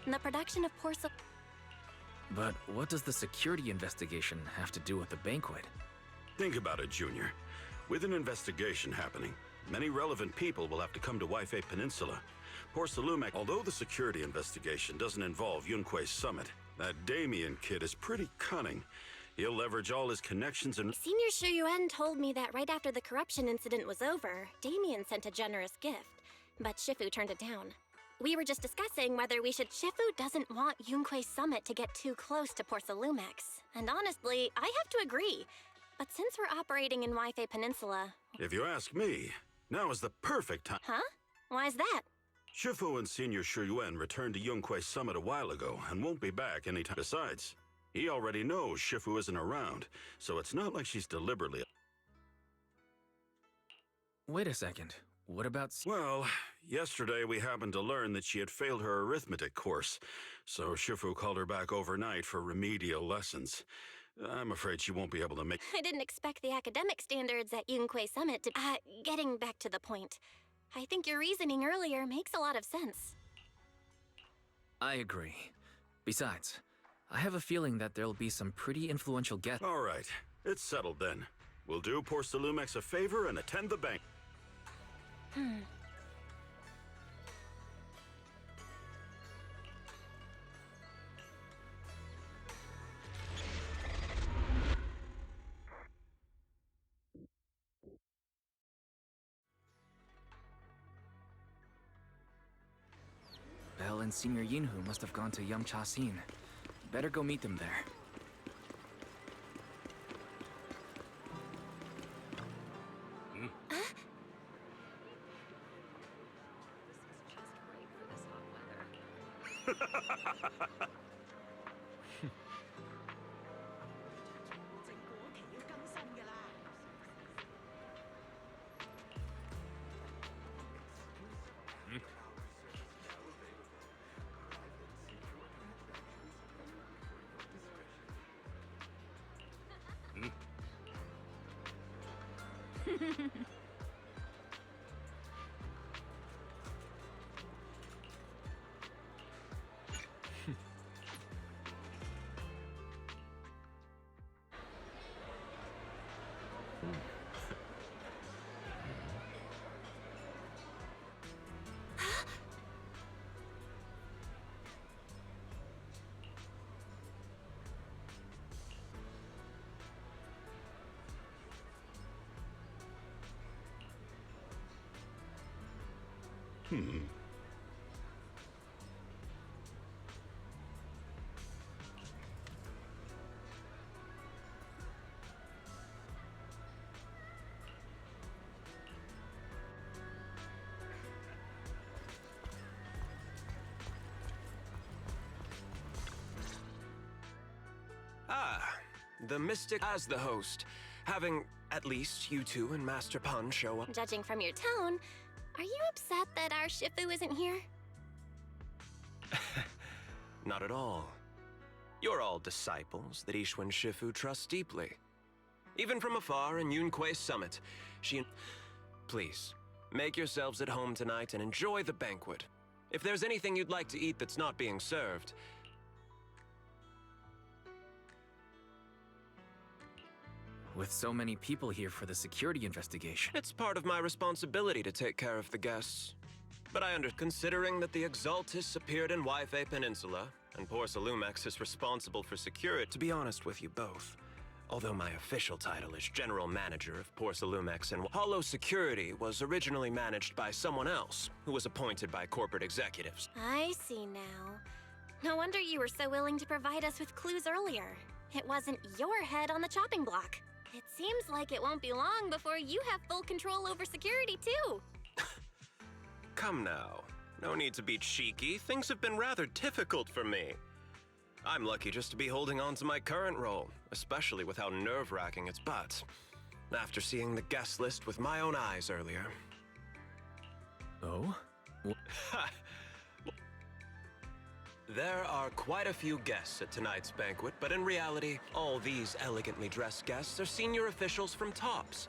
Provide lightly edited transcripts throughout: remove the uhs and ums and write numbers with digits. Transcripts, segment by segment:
The production of porcelain. But what does the security investigation have to do with the banquet? Think about it, Junior. With an investigation happening, many relevant people will have to come to Wi-Fi Peninsula. Porcelain, although the security investigation doesn't involve Yunque's summit, that Damien kid is pretty cunning. He'll leverage all his connections and... Senior Shuyuan told me that right after the corruption incident was over, Damien sent a generous gift, but Shifu turned it down. We were just discussing whether we should... Shifu doesn't want Yunque's summit to get too close to Porcelumex. And honestly, I have to agree. But since we're operating in Wi-Fi Peninsula... If you ask me, now is the perfect time. Huh? Why is that? Shifu and Senior Shuyuan returned to Yunque's summit a while ago and won't be back anytime. Besides, he already knows Shifu isn't around, so it's not like she's deliberately... Wait a second. What about... Well, yesterday we happened to learn that she had failed her arithmetic course, so Shifu called her back overnight for remedial lessons. I'm afraid she won't be able to make... I didn't expect the academic standards at Yunque Summit to... getting back to the point. I think your reasoning earlier makes a lot of sense. I agree. Besides, I have a feeling that there'll be some pretty influential guests. All right, it's settled then. We'll do Porcelumex a favor and attend the bank. Belle and Senior Yinhu must have gone to Yamcha-sin. Better go meet them there. The Mystic as the host, having at least you two and Master Pan show up. Judging from your tone, are you upset that our Shifu isn't here? Not at all. You're all disciples that Ishwan Shifu trusts deeply. Even from afar in Yunque's summit, Please, make yourselves at home tonight and enjoy the banquet. If there's anything you'd like to eat that's not being served... With so many people here for the security investigation. It's part of my responsibility to take care of the guests. But considering that the Exaltus appeared in Wi-Fi Peninsula, and Porcelumex is responsible for security, to be honest with you both, although my official title is General Manager of Porcelumex, and Hollow Security was originally managed by someone else, who was appointed by corporate executives. I see now. No wonder you were so willing to provide us with clues earlier. It wasn't your head on the chopping block. It seems like it won't be long before you have full control over security, too. Come now. No need to be cheeky. Things have been rather difficult for me. I'm lucky just to be holding on to my current role, especially with how nerve-wracking it's but. After seeing the guest list with my own eyes earlier. Oh? There are quite a few guests at tonight's banquet, but in reality, all these elegantly dressed guests are senior officials from TOPS.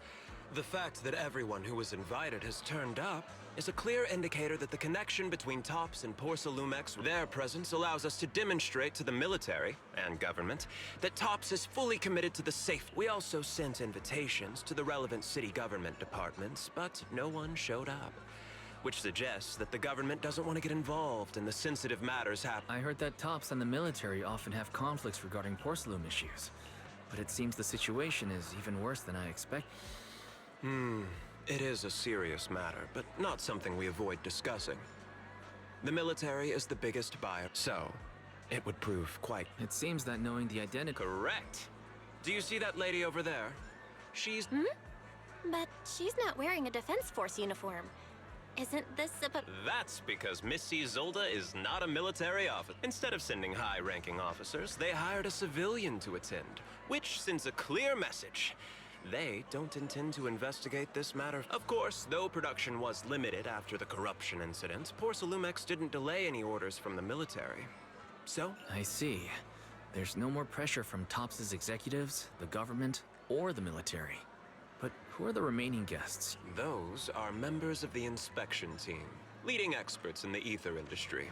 The fact that everyone who was invited has turned up is a clear indicator that the connection between TOPS and Porsalumex, their presence allows us to demonstrate to the military and government that TOPS is fully committed to the safety. We also sent invitations to the relevant city government departments, but no one showed up, which suggests that the government doesn't want to get involved in the sensitive matters happening. I heard that TOPS and the military often have conflicts regarding porcelain issues, but it seems the situation is even worse than I expected. It is a serious matter, but not something we avoid discussing. The military is the biggest buyer, so it would prove quite... It seems that knowing the identity... Correct. Do you see that lady over there? She's... But she's not wearing a Defense Force uniform. Isn't this a... That's because Missy Zolda is not a military officer. Instead of sending high-ranking officers, they hired a civilian to attend, which sends a clear message. They don't intend to investigate this matter. Of course, though production was limited after the corruption incident, Porsalumex didn't delay any orders from the military. So? I see. There's no more pressure from TOPS' executives, the government, or the military. But who are the remaining guests? Those are members of the inspection team, leading experts in the ether industry.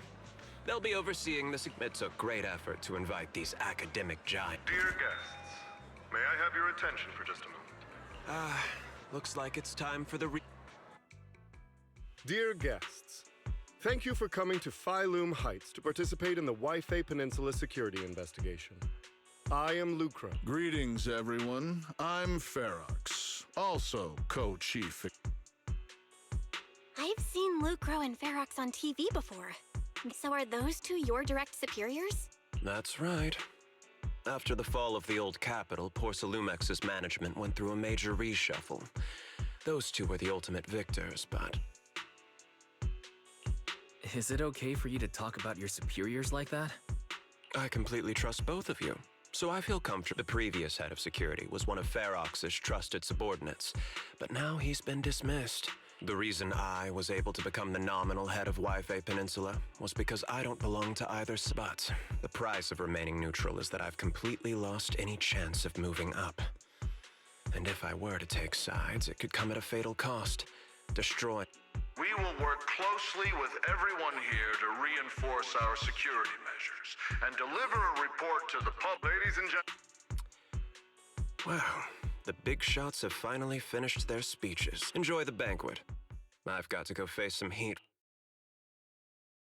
They'll be overseeing this. It took great effort to invite these academic giants. Dear guests, may I have your attention for just a moment? Looks like it's time for the Dear guests, thank you for coming to Phylum Heights to participate in the Wi-Fi Peninsula security investigation. I am Lucra. Greetings, everyone. I'm Ferox, also co-chief. I've seen Lucro and Ferox on TV before. So are those two your direct superiors? That's right. After the fall of the old capital, Porsalumex's management went through a major reshuffle. Those two were the ultimate victors, but... Is it okay for you to talk about your superiors like that? I completely trust both of you, so I feel comfortable. The previous head of security was one of Ferox's trusted subordinates, but now he's been dismissed. The reason I was able to become the nominal head of Wi-Fi Peninsula was because I don't belong to either spot. The price of remaining neutral is that I've completely lost any chance of moving up. And if I were to take sides, it could come at a fatal cost. Destroy. We will work closely with everyone here to reinforce our security measures and deliver a report to the public. Ladies and gentlemen. Wow. The big shots have finally finished their speeches. Enjoy the banquet. I've got to go face some heat.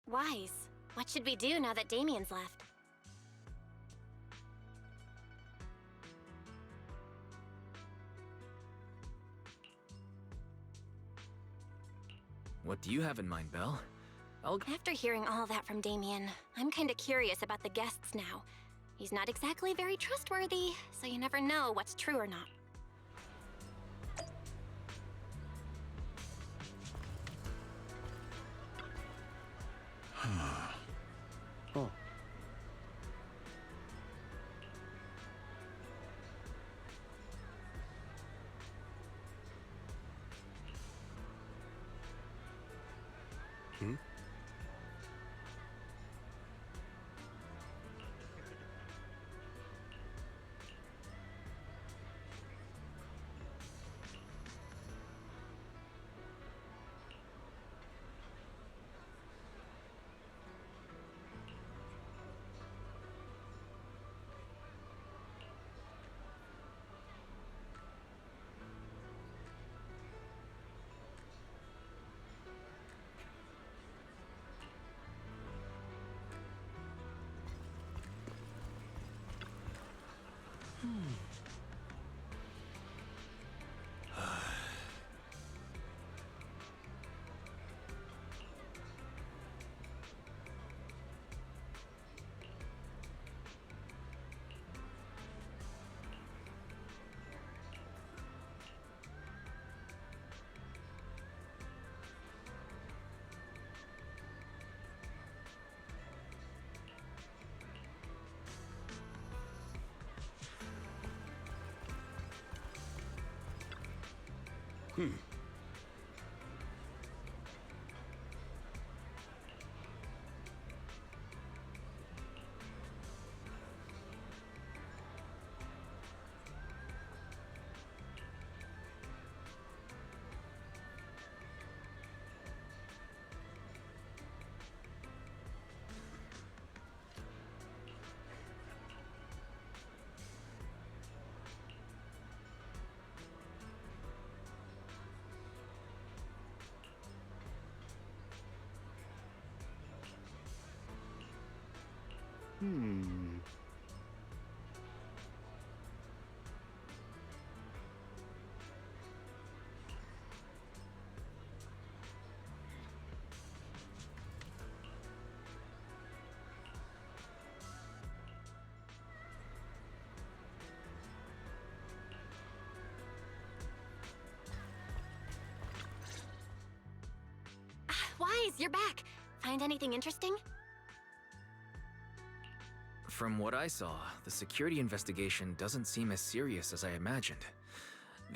Wise. What should we do now that Damien's left? What do you have in mind, Belle? After hearing all that from Damien, I'm kinda curious about the guests now. He's not exactly very trustworthy, so you never know what's true or not. Oh. Wise, you're back. Find anything interesting? From what I saw, the security investigation doesn't seem as serious as I imagined.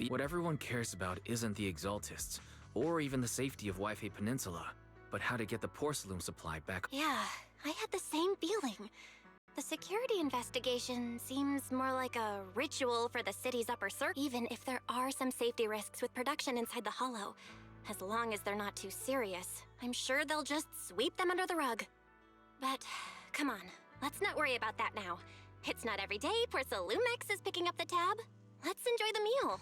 What everyone cares about isn't the Exaltists, or even the safety of Wi-Fi Peninsula, but how to get the porcelain supply back. Yeah, I had the same feeling. The security investigation seems more like a ritual for the city's upper circle, even if there are some safety risks with production inside the Hollow. As long as they're not too serious, I'm sure they'll just sweep them under the rug. But, come on, let's not worry about that now. It's not every day Porcelumex is picking up the tab. Let's enjoy the meal.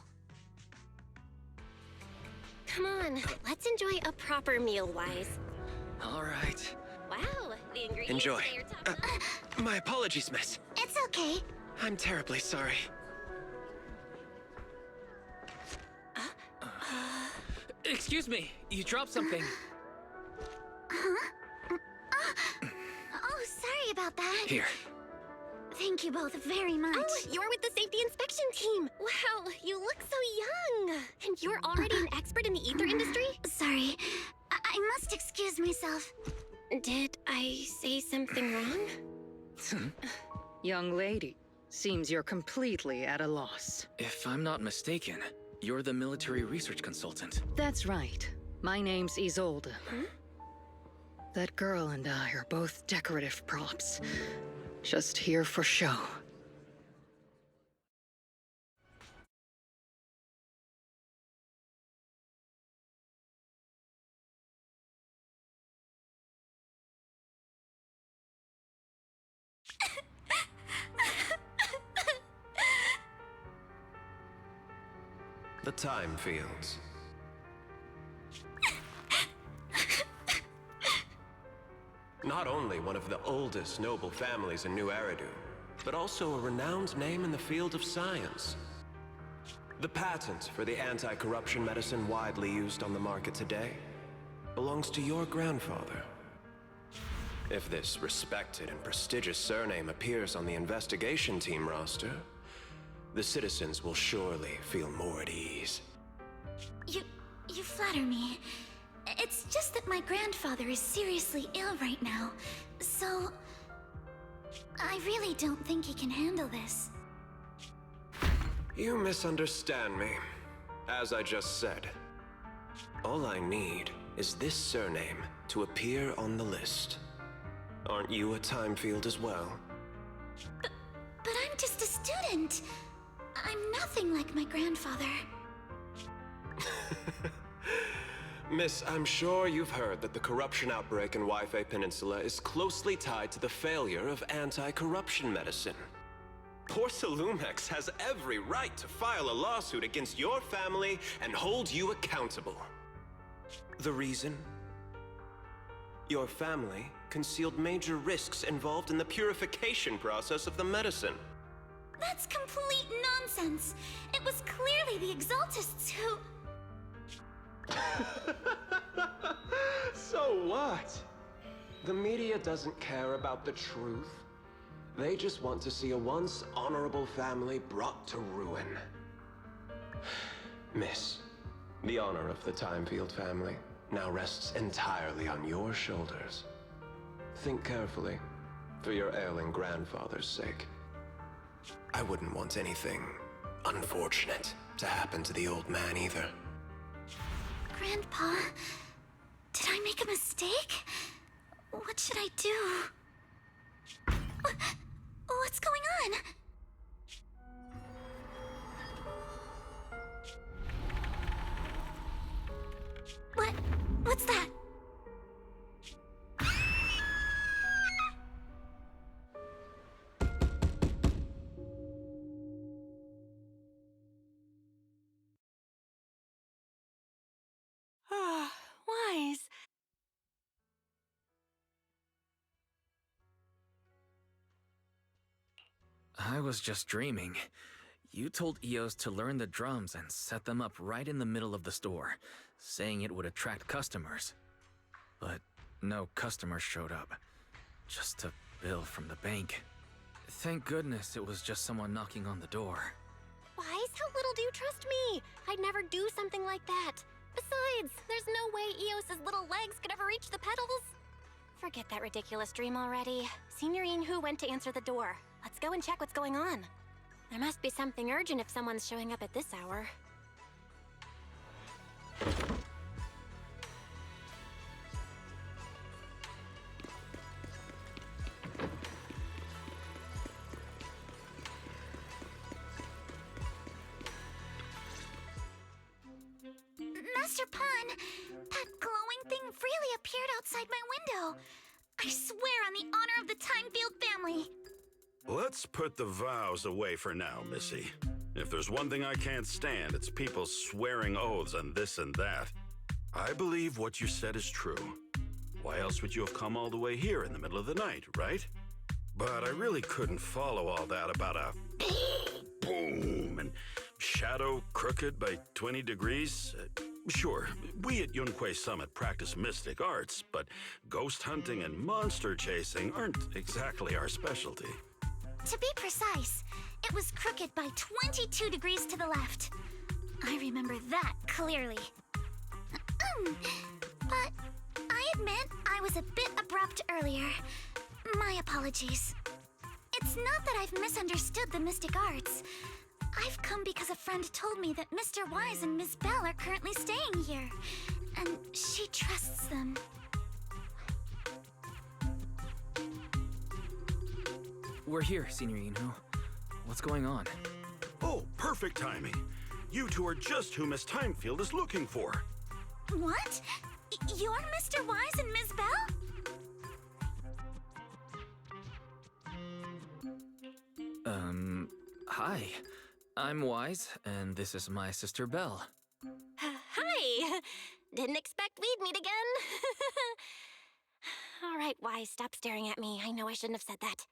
Come on, let's enjoy a proper meal, Wise. All right. Wow, the ingredients Enjoy. say you're top notch. My apologies, miss. It's okay. I'm terribly sorry. Excuse me, you dropped something. Oh, sorry about that. Here. Thank you both very much. Oh, you're with the safety inspection team. Wow, you look so young. And you're already an expert in the ether industry? Sorry, I must excuse myself. Did I say something wrong? Young lady, seems you're completely at a loss. If I'm not mistaken, you're the military research consultant. That's right. My name's Isolde. That girl and I are both decorative props. Just here for show. The time fields. Not only one of the oldest noble families in New Eridu, but also a renowned name in the field of science. The patent for the anti-corruption medicine widely used on the market today belongs to your grandfather. If this respected and prestigious surname appears on the investigation team roster, the citizens will surely feel more at ease. You flatter me. It's just that my grandfather is seriously ill right now, so I really don't think he can handle this. You misunderstand me. As I just said, all I need is this surname to appear on the list. Aren't you a time field as well? But I'm just a student. I'm nothing like my grandfather. Miss, I'm sure you've heard that the corruption outbreak in Wi-Fi Peninsula is closely tied to the failure of anti-corruption medicine. Porcelumex has every right to file a lawsuit against your family and hold you accountable. The reason? Your family concealed major risks involved in the purification process of the medicine. That's complete nonsense. It was clearly the Exaltists who... So what? The media doesn't care about the truth. They just want to see a once honorable family brought to ruin. Miss, the honor of the Timefield family now rests entirely on your shoulders. Think carefully, for your ailing grandfather's sake. I wouldn't want anything unfortunate to happen to the old man either. Grandpa, did I make a mistake? What should I do? What's going on? What's that? Ah, Wise. I was just dreaming. You told Eos to learn the drums and set them up right in the middle of the store, saying it would attract customers. But no customers showed up. Just a bill from the bank. Thank goodness it was just someone knocking on the door. Wise, how little do you trust me? I'd never do something like that. Besides, there's no way Eos's little legs could ever reach the pedals. Forget that ridiculous dream already. Senior Yinhu went to answer the door. Let's go and check what's going on. There must be something urgent if someone's showing up at this hour. Master Pawn, that glowing thing really appeared outside my window. I swear on the honor of the Timefield family. Let's put the vows away for now, Missy. If there's one thing I can't stand, it's people swearing oaths and this and that. I believe what you said is true. Why else would you have come all the way here in the middle of the night, right? But I really couldn't follow all that about a boom and shadow crooked by 20 degrees. Sure, we at Yunquay Summit practice mystic arts, but ghost hunting and monster chasing aren't exactly our specialty. To be precise, it was crooked by 22 degrees to the left. I remember that clearly. But I admit I was a bit abrupt earlier. My apologies. It's not that I've misunderstood the mystic arts. I've come because a friend told me that Mr. Wise and Ms. Bell are currently staying here, and she trusts them. We're here, Senior Yinhu. What's going on? Oh, perfect timing. You two are just who Miss Timefield is looking for. What? You're Mr. Wise and Ms. Bell? Hi. I'm Wise, and this is my sister Belle. Hi! Didn't expect we'd meet again. All right, Wise, stop staring at me. I know I shouldn't have said that.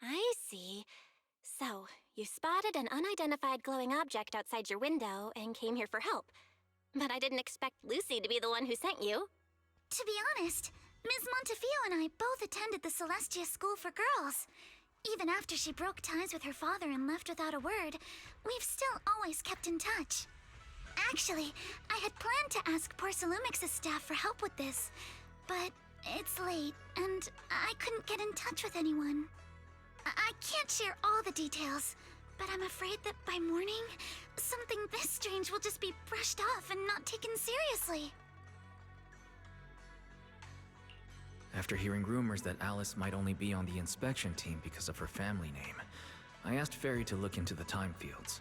I see. So, you spotted an unidentified glowing object outside your window and came here for help. But I didn't expect Lucy to be the one who sent you. To be honest, Ms. Montefiore and I both attended the Celestia School for Girls. Even after she broke ties with her father and left without a word, we've still always kept in touch. Actually, I had planned to ask Porcelumix's staff for help with this, but it's late, and I couldn't get in touch with anyone. I can't share all the details, but I'm afraid that by morning, something this strange will just be brushed off and not taken seriously. After hearing rumors that Alice might only be on the inspection team because of her family name, I asked Fairy to look into the time fields.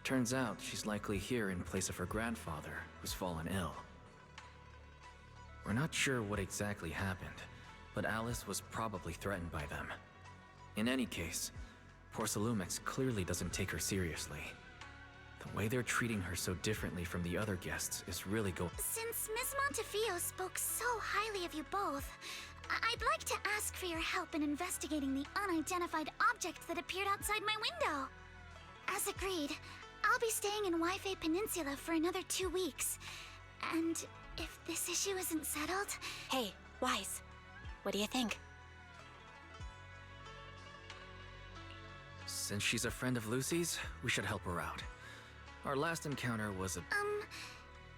Turns out she's likely here in place of her grandfather, who's fallen ill. We're not sure what exactly happened, but Alice was probably threatened by them. In any case, Porcelumix clearly doesn't take her seriously. The way they're treating her so differently from the other guests is really Since Ms. Montefiore spoke so highly of you both, I'd like to ask for your help in investigating the unidentified object that appeared outside my window. As agreed, I'll be staying in Wi-Fi Peninsula for another 2 weeks. And if this issue isn't settled... Hey, Wise, what do you think? Since she's a friend of Lucy's, we should help her out. Our last encounter was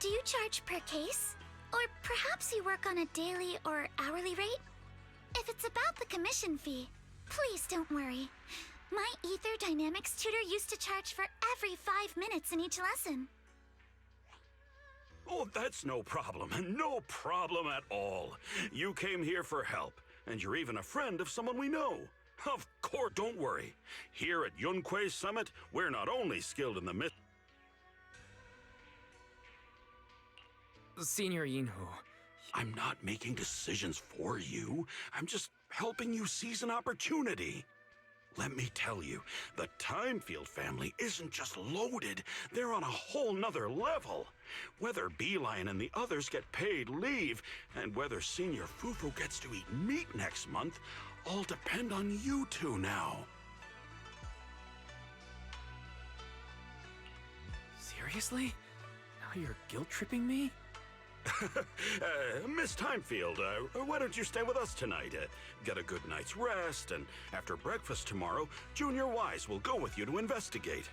do you charge per case? Or perhaps you work on a daily or hourly rate? If it's about the commission fee, please don't worry. My Ether Dynamics tutor used to charge for every 5 minutes in each lesson. Oh, that's no problem. No problem at all. You came here for help, and you're even a friend of someone we know. Of course, don't worry. Here at Yunquay Summit, we're not only skilled in the myth... Senior Yinhu. I'm not making decisions for you. I'm just helping you seize an opportunity. Let me tell you, the Timefield family isn't just loaded, they're on a whole nother level. Whether Beeline and the others get paid leave, and whether Senior Fufu gets to eat meat next month, all depend on you two now. Seriously? Now you're guilt-tripping me? Miss Timefield, why don't you stay with us tonight? Get a good night's rest, and after breakfast tomorrow, Junior Wise will go with you to investigate.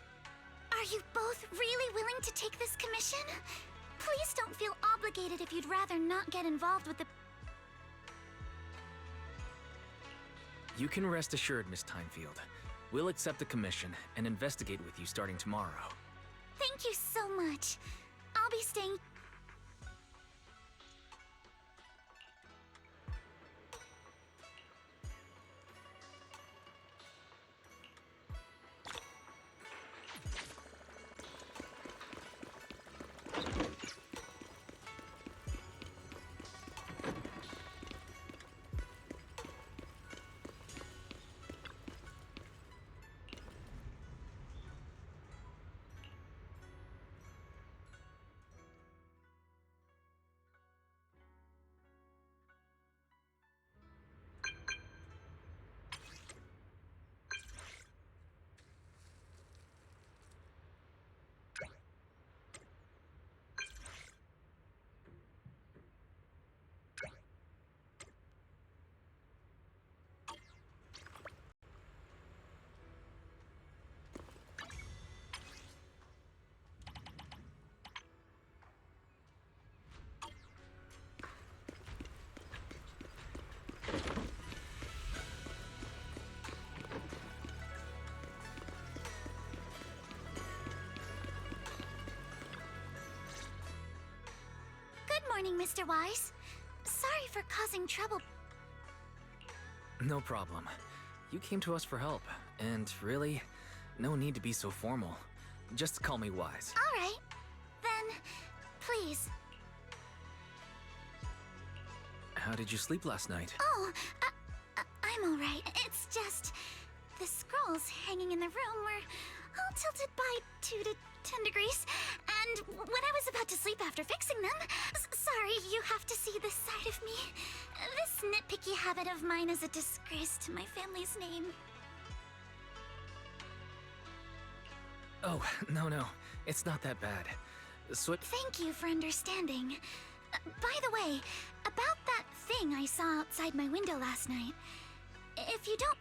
Are you both really willing to take this commission? Please don't feel obligated if you'd rather not get involved with the... You can rest assured, Miss Timefield. We'll accept the commission and investigate with you starting tomorrow. Thank you so much. I'll be staying... Good morning, Mr. Wise. Sorry for causing trouble. No problem. You came to us for help, and really, no need to be so formal. Just call me Wise. All right. Then, please. How did you sleep last night? Oh, I'm all right. It's just... the scrolls hanging in the room were all tilted by 2 to 10 degrees. And when I was about to sleep after fixing them... sorry, you have to see this side of me. This nitpicky habit of mine is a disgrace to my family's name. Oh, no. It's not that bad. Thank you for understanding. By the way, about that thing I saw outside my window last night, if you don't...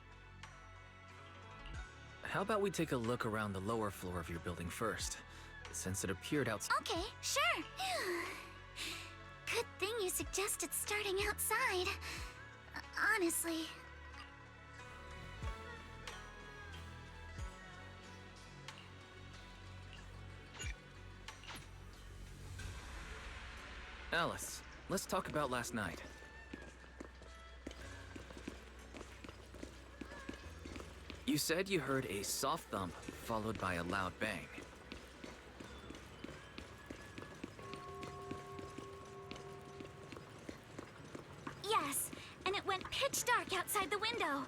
How about we take a look around the lower floor of your building first, since it appeared outside. Okay, sure. Good thing you suggested starting outside. Honestly. Alice, let's talk about last night. You said you heard a soft thump followed by a loud bang. Yes, and it went pitch dark outside the window.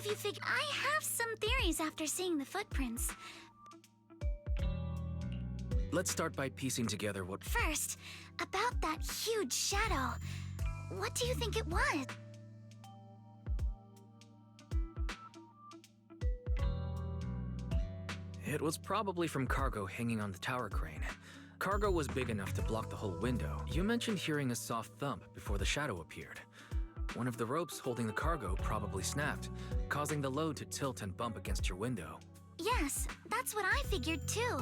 have you figured? I have some theories after seeing the footprints. Let's start by piecing together what... First, about that huge shadow. What do you think it was? It was probably from cargo hanging on the tower crane. Cargo was big enough to block the whole window. You mentioned hearing a soft thump before the shadow appeared. One of the ropes holding the cargo probably snapped, causing the load to tilt and bump against your window. Yes, that's what I figured too.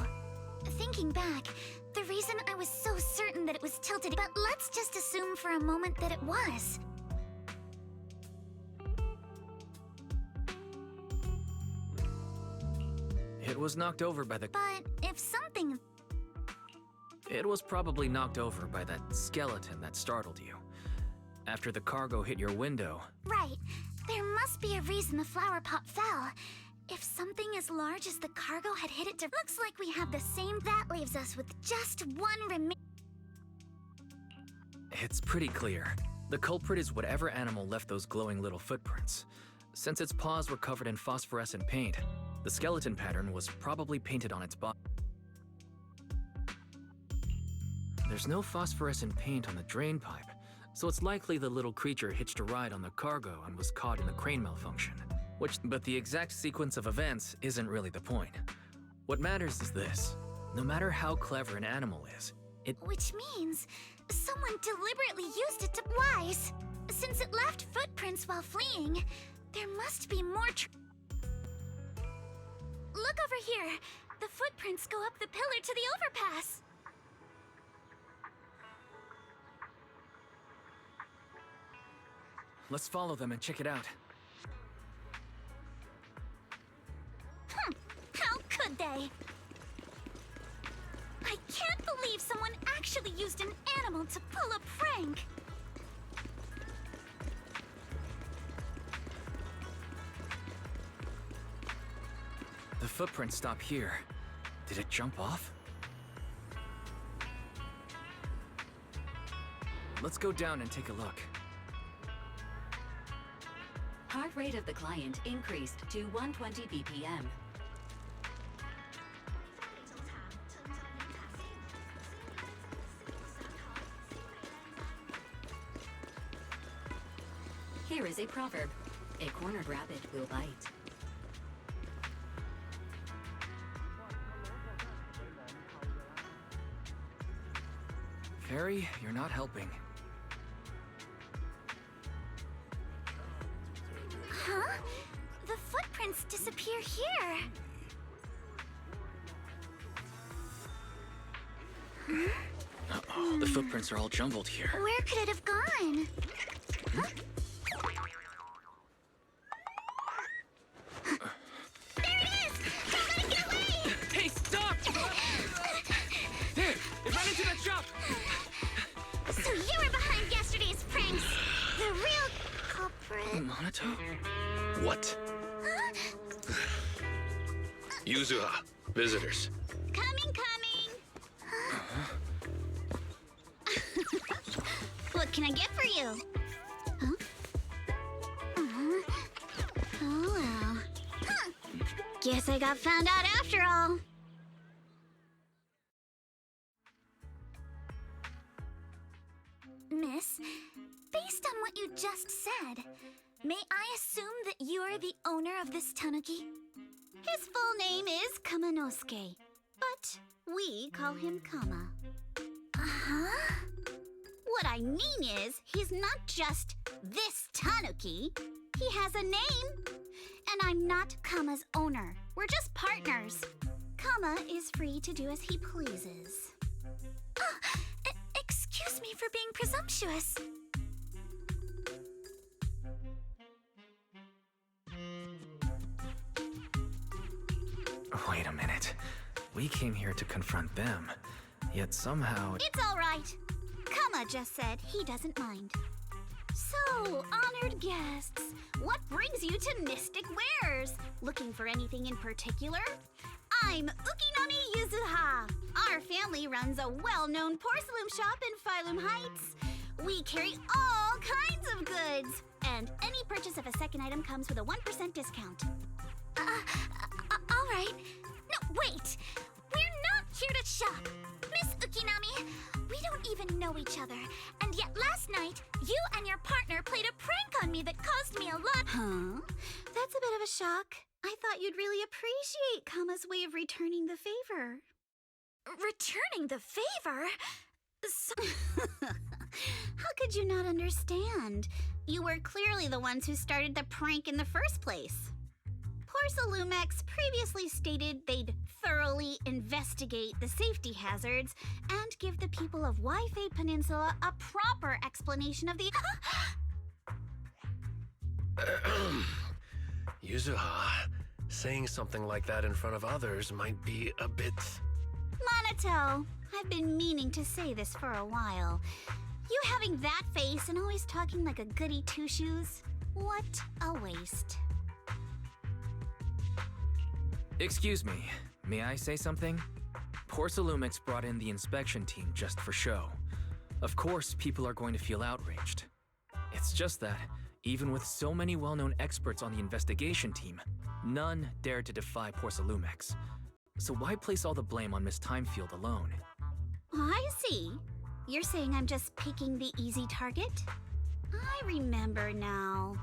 Thinking back, the reason I was so certain that it was tilted, but let's just assume for a moment that it was. It was knocked over by the... But if something... It was probably knocked over by that skeleton that startled you. After the cargo hit your window... Right. There must be a reason the flower pot fell. If something as large as the cargo had hit it to... Looks like we have the same... That leaves us with just one It's pretty clear. The culprit is whatever animal left those glowing little footprints. Since its paws were covered in phosphorescent paint, the skeleton pattern was probably painted on its body. There's no phosphorescent paint on the drain pipe, so it's likely the little creature hitched a ride on the cargo and was caught in the crane malfunction. But the exact sequence of events isn't really the point. What matters is this. No matter how clever an animal is, Which means someone deliberately used it to... Wise! Since it left footprints while fleeing, there must be more Look over here! The footprints go up the pillar to the overpass! Let's follow them and check it out. How could they? I can't believe someone actually used an animal to pull a prank! The footprints stop here. Did it jump off? Let's go down and take a look. Heart rate of the client increased to 120 BPM. Here is a proverb. A cornered rabbit will bite. Fairy, you're not helping. Huh? The footprints disappear here. Uh-oh, the footprints are all jumbled here. Where could it have gone? Huh? There it is! Don't let it get away! Hey, stop! There! It ran into that shop! So you were behind yesterday's pranks! The real culprit... Monato? What? Yuzuha, visitors. Coming! What can I get for you? Huh? Oh, well. Huh. Guess I got found out after all. Miss, based on what you just said, may I assume that you are the owner of this tanuki? His full name is Kamanosuke, but we call him Kama. Uh-huh? What I mean is, he's not just this tanuki. He has a name. And I'm not Kama's owner. We're just partners. Kama is free to do as he pleases. Excuse me for being presumptuous. Wait a minute. We came here to confront them, yet somehow... It's all right. Kama just said he doesn't mind. So, honored guests, what brings you to Mystic Wares? Looking for anything in particular? I'm Ukinami Yuzuha. Our family runs a well-known porcelain shop in Phylum Heights. We carry all kinds of goods. And any purchase of a second item comes with a 1% discount. All right. No, wait! We're not here to shop! Miss Ukinami, we don't even know each other, and yet last night, you and your partner played a prank on me that caused me a lot— Huh? That's a bit of a shock. I thought you'd really appreciate Kama's way of returning the favor. Returning the favor? So How could you not understand? You were clearly the ones who started the prank in the first place. Porcelumex previously stated they'd thoroughly investigate the safety hazards and give the people of Wi-Fi Peninsula a proper explanation of the— Yuzuha, saying something like that in front of others might be a bit... Monato, I've been meaning to say this for a while. You having that face and always talking like a goody two-shoes? What a waste. Excuse me, may I say something? Porcelumix brought in the inspection team just for show. Of course, people are going to feel outraged. It's just that, even with so many well-known experts on the investigation team, none dared to defy Porcelumix. So why place all the blame on Miss Timefield alone? I see. You're saying I'm just picking the easy target? I remember now.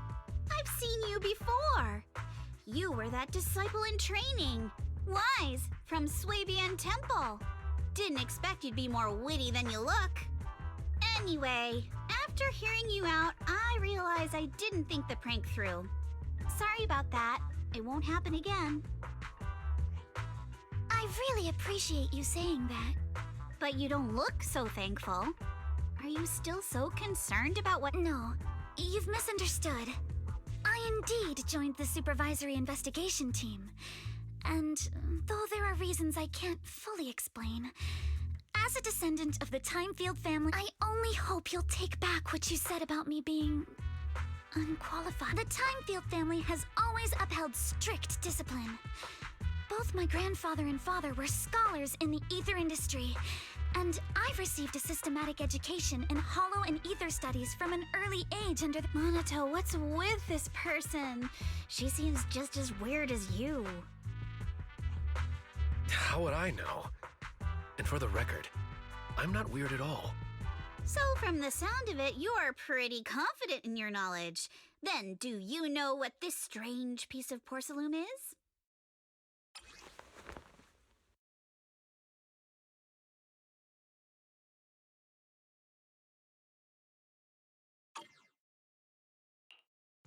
I've seen you before. You were that disciple in training. Wise, from Swabian Temple. Didn't expect you'd be more witty than you look. Anyway, after hearing you out, I realized I didn't think the prank through. Sorry about that. It won't happen again. I really appreciate you saying that. But you don't look so thankful. Are you still so concerned about what— No, you've misunderstood. I indeed joined the supervisory investigation team. And though there are reasons I can't fully explain, as a descendant of the Timefield family, I only hope you'll take back what you said about me being unqualified. The Timefield family has always upheld strict discipline. Both my grandfather and father were scholars in the ether industry, and I've received a systematic education in hollow and ether studies from an early age under the— Monato, what's with this person? She seems just as weird as you. How would I know? And for the record, I'm not weird at all. So from the sound of it, you're pretty confident in your knowledge. Then, do you know what this strange piece of porcelain is?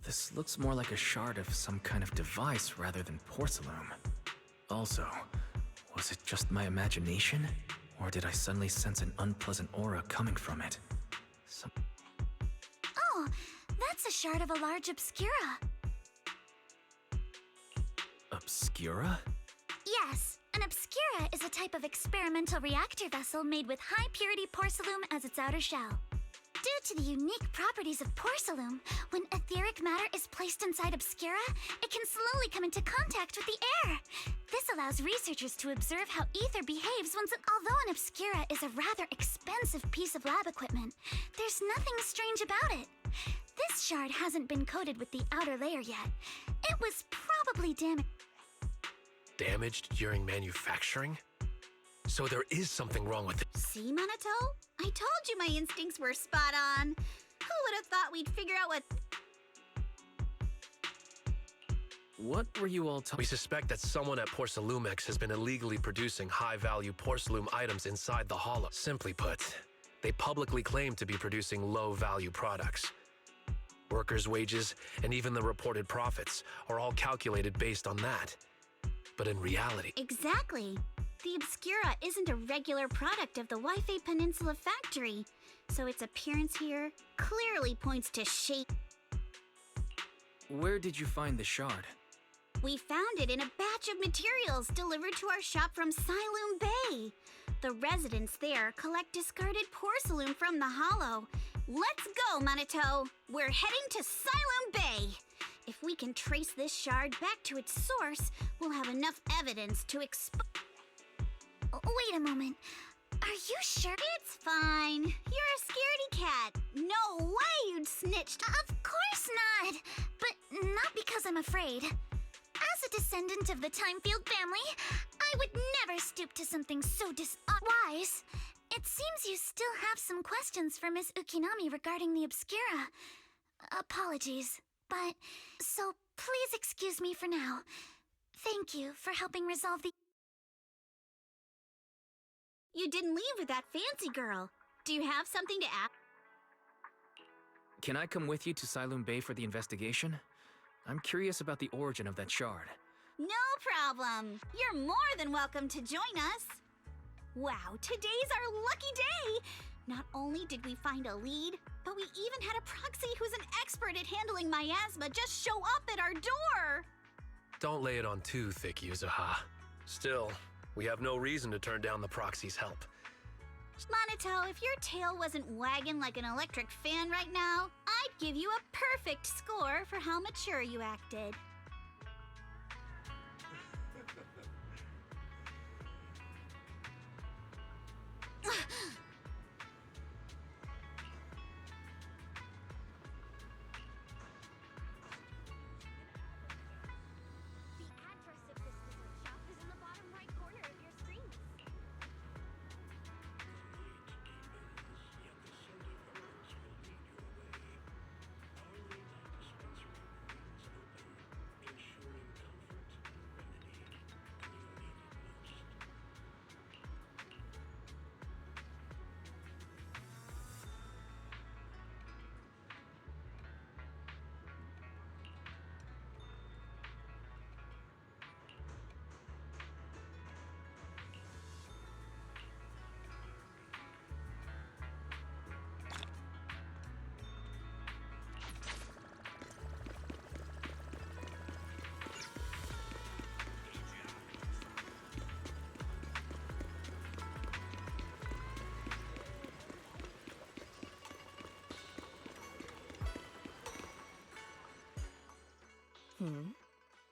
This looks more like a shard of some kind of device rather than porcelain. Also, was it just my imagination? Or did I suddenly sense an unpleasant aura coming from it? Oh, that's a shard of a large obscura. Obscura? Yes, an obscura is a type of experimental reactor vessel made with high-purity porcelain as its outer shell. Due to the unique properties of porcelain, when etheric matter is placed inside obscura, it can slowly come into contact with the air. This allows researchers to observe how ether behaves once although an obscura is a rather expensive piece of lab equipment, there's nothing strange about it. This shard hasn't been coated with the outer layer yet. It was probably damaged. Damaged during manufacturing? So there is something wrong with it. See, Monato? I told you my instincts were spot on. Who would have thought we'd figure out what— What were you all talking— We suspect that someone at Porcelumex has been illegally producing high-value porcelain items inside the hollow. Simply put, they publicly claim to be producing low-value products. Workers' wages and even the reported profits are all calculated based on that. But in reality— Exactly. The obscura isn't a regular product of the Wi-Fi Peninsula factory, so its appearance here clearly points to shape. Where did you find the shard? We found it in a batch of materials delivered to our shop from Siloom Bay. The residents there collect discarded porcelain from the hollow. Let's go, Monato! We're heading to Siloom Bay! If we can trace this shard back to its source, we'll have enough evidence to Wait a moment. Are you sure? It's fine. You're a scaredy cat. No way you'd snitched. Of course not. But not because I'm afraid. As a descendant of the Timefield family, I would never stoop to something so wise. It seems you still have some questions for Miss Ukinami regarding the Obscura. Apologies, but... So, please excuse me for now. Thank you for helping resolve the... You didn't leave with that fancy girl. Do you have something to ask? Can I come with you to Siloam Bay for the investigation? I'm curious about the origin of that shard. No problem. You're more than welcome to join us. Wow, today's our lucky day! Not only did we find a lead, but we even had a proxy who's an expert at handling miasma just show up at our door! Don't lay it on too thick, Yuzuha. Still, we have no reason to turn down the proxy's help. Monato, if your tail wasn't wagging like an electric fan right now, I'd give you a perfect score for how mature you acted.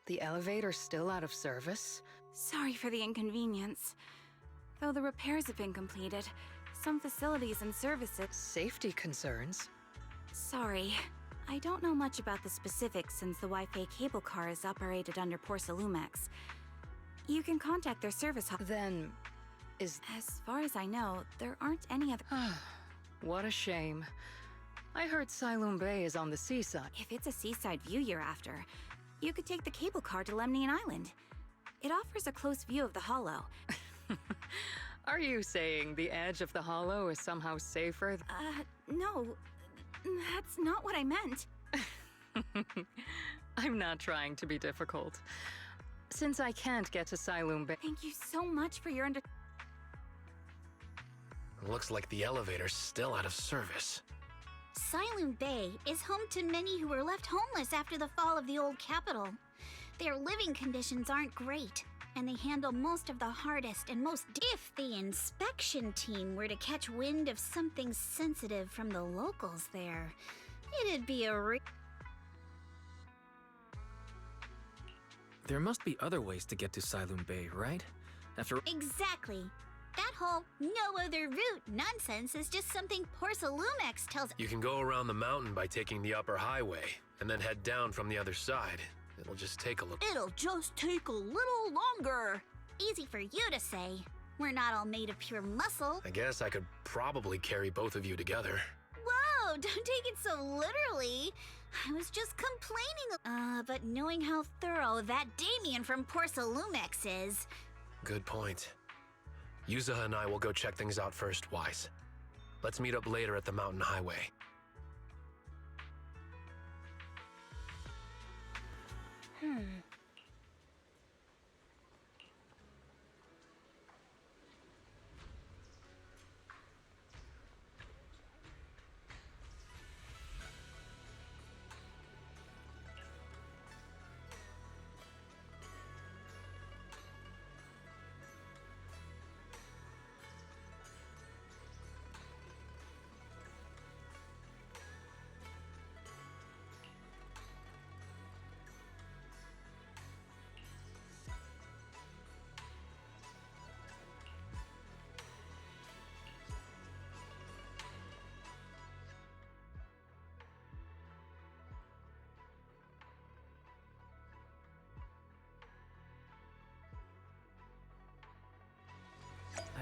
The elevator's still out of service? Sorry for the inconvenience. Though the repairs have been completed, some facilities and services... Safety concerns? Sorry. I don't know much about the specifics since the Wi-Fi cable car is operated under Porcelumex. You can contact their service hub. Then, is... As far as I know, there aren't any other... What a shame. I heard Siloam Bay is on the seaside. If it's a seaside view you're after, you could take the cable car to Lemnian Island. It offers a close view of the hollow. Are you saying the edge of the hollow is somehow safer? No. That's not what I meant. I'm not trying to be difficult. Since I can't get to Siloam Bay... Thank you so much for your Looks like the elevator's still out of service. Siloam Bay is home to many who were left homeless after the fall of the old capital. Their living conditions aren't great, and they handle most of the hardest and most... If the inspection team were to catch wind of something sensitive from the locals there, it'd be a There must be other ways to get to Siloam Bay, right? Exactly. That whole no other route nonsense is just something Porcelumex tells... You can go around the mountain by taking the upper highway, and then head down from the other side. It'll just take a little... It'll just take a little longer. Easy for you to say. We're not all made of pure muscle. I guess I could probably carry both of you together. Whoa, don't take it so literally. I was just complaining. But knowing how thorough that Damien from Porcelumex is... Good point. Yuzuha and I will go check things out first, Wise. Let's meet up later at the mountain highway.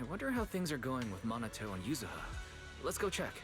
I wonder how things are going with Minato and Yuzuha. Let's go check.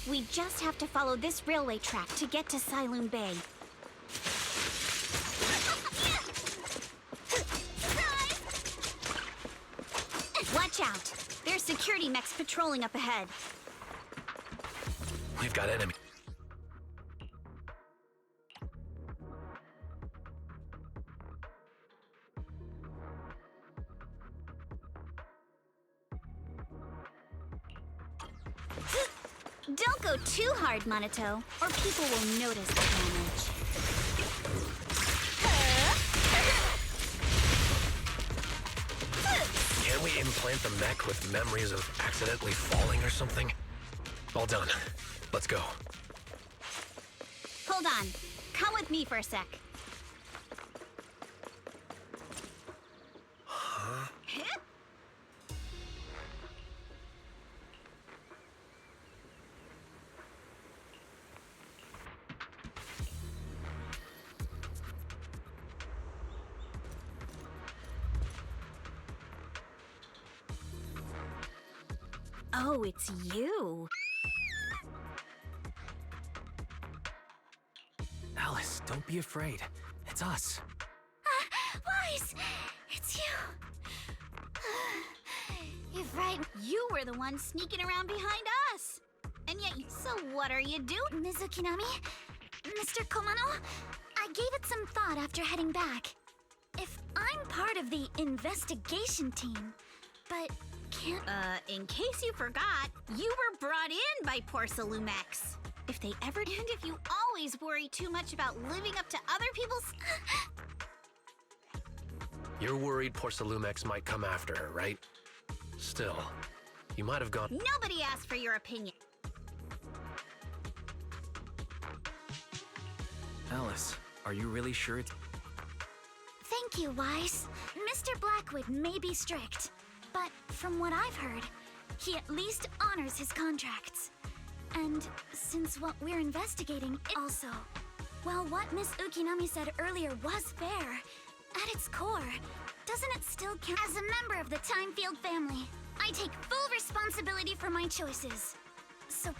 We just have to follow this railway track to get to Sailoon Bay. Watch out! There's security mechs patrolling up ahead. We've got enemy. Don't go too hard, Minato, or people will notice the damage. Can we implant the mech with memories of accidentally falling or something? All done. Let's go. Hold on. Come with me for a sec. Huh? Oh, it's you. Alice, don't be afraid. It's us. Weiss! It's you. You're right. You were the one sneaking around behind us. And yet, so what are you doing? Ms. Ukinami? Mr. Komano? I gave it some thought after heading back. If I'm part of the investigation team, but can't... in case you forgot, you were brought in by Porcelumex. If they ever... And if you always worry too much about living up to other people's... You're worried Porcelumex might come after her, right? Still, you might have gone... Nobody asked for your opinion. Alice, are you really sure it's... Thank you, Weiss. Mr. Blackwood may be strict, but from what I've heard, he at least honors his contracts. And since what we're investigating also... Well, what Miss Ukinami said earlier was fair. At its core, doesn't it still count? As a member of the Timefield family, I take full responsibility for my choices. So...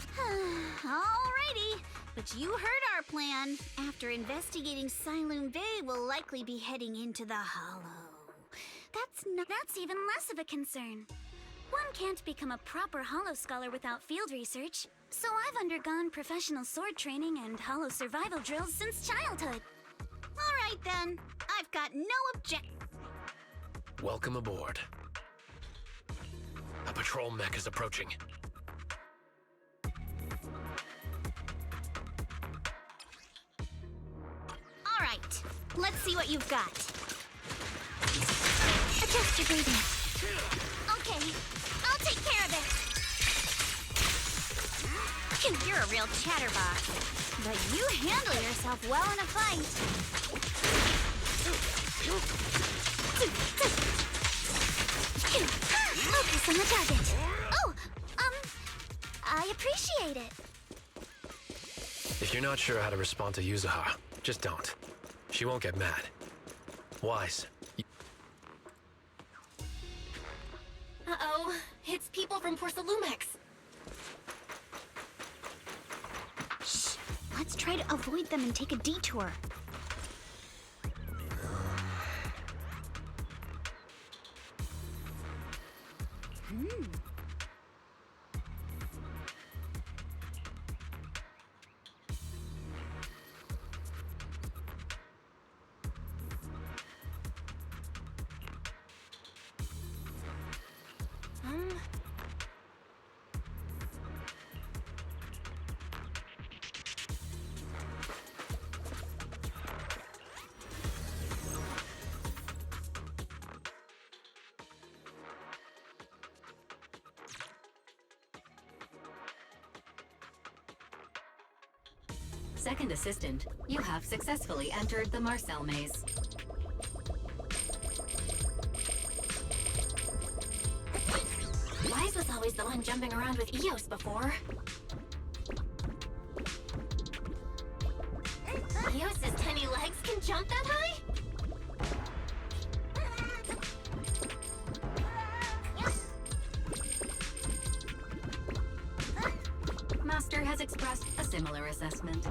Alrighty, but you heard our plan. After investigating Sailoon Bay, we'll likely be heading into the Hollow. That's even less of a concern. One can't become a proper Hollow scholar without field research, so I've undergone professional sword training and Hollow survival drills since childhood. Alright then, I've got no objection. Welcome aboard. A patrol mech is approaching. right. Let's see what you've got. Adjust your breathing. Okay, I'll take care of it. You're a real chatterbox. But you handle yourself well in a fight. Focus on the target. Oh, I appreciate it. If you're not sure how to respond to Yuzuha, just don't. She won't get mad. Wise. Uh-oh. It's people from Porsalumex. Shh. Let's try to avoid them and take a detour. Second assistant, you have successfully entered the Marcel maze. Wise was always the one jumping around with Eos before. Eos's tiny legs can jump that high? Master has expressed a similar assessment.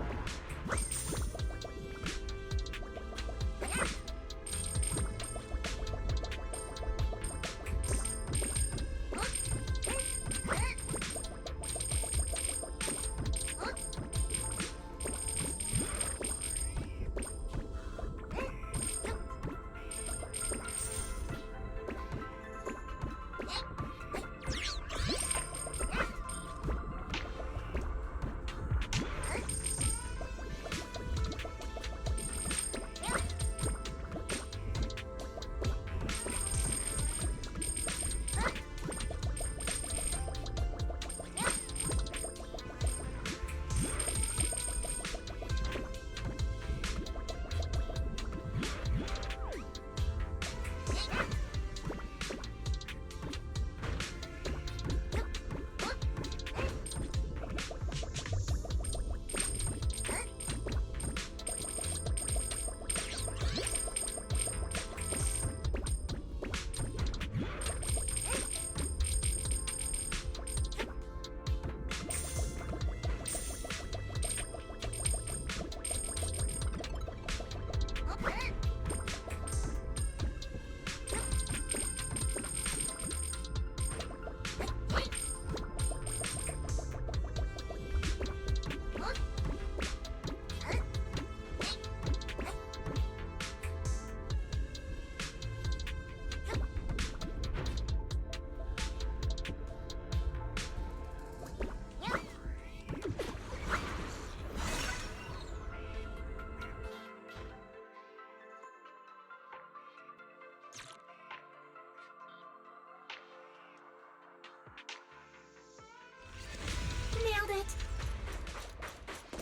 Nailed it!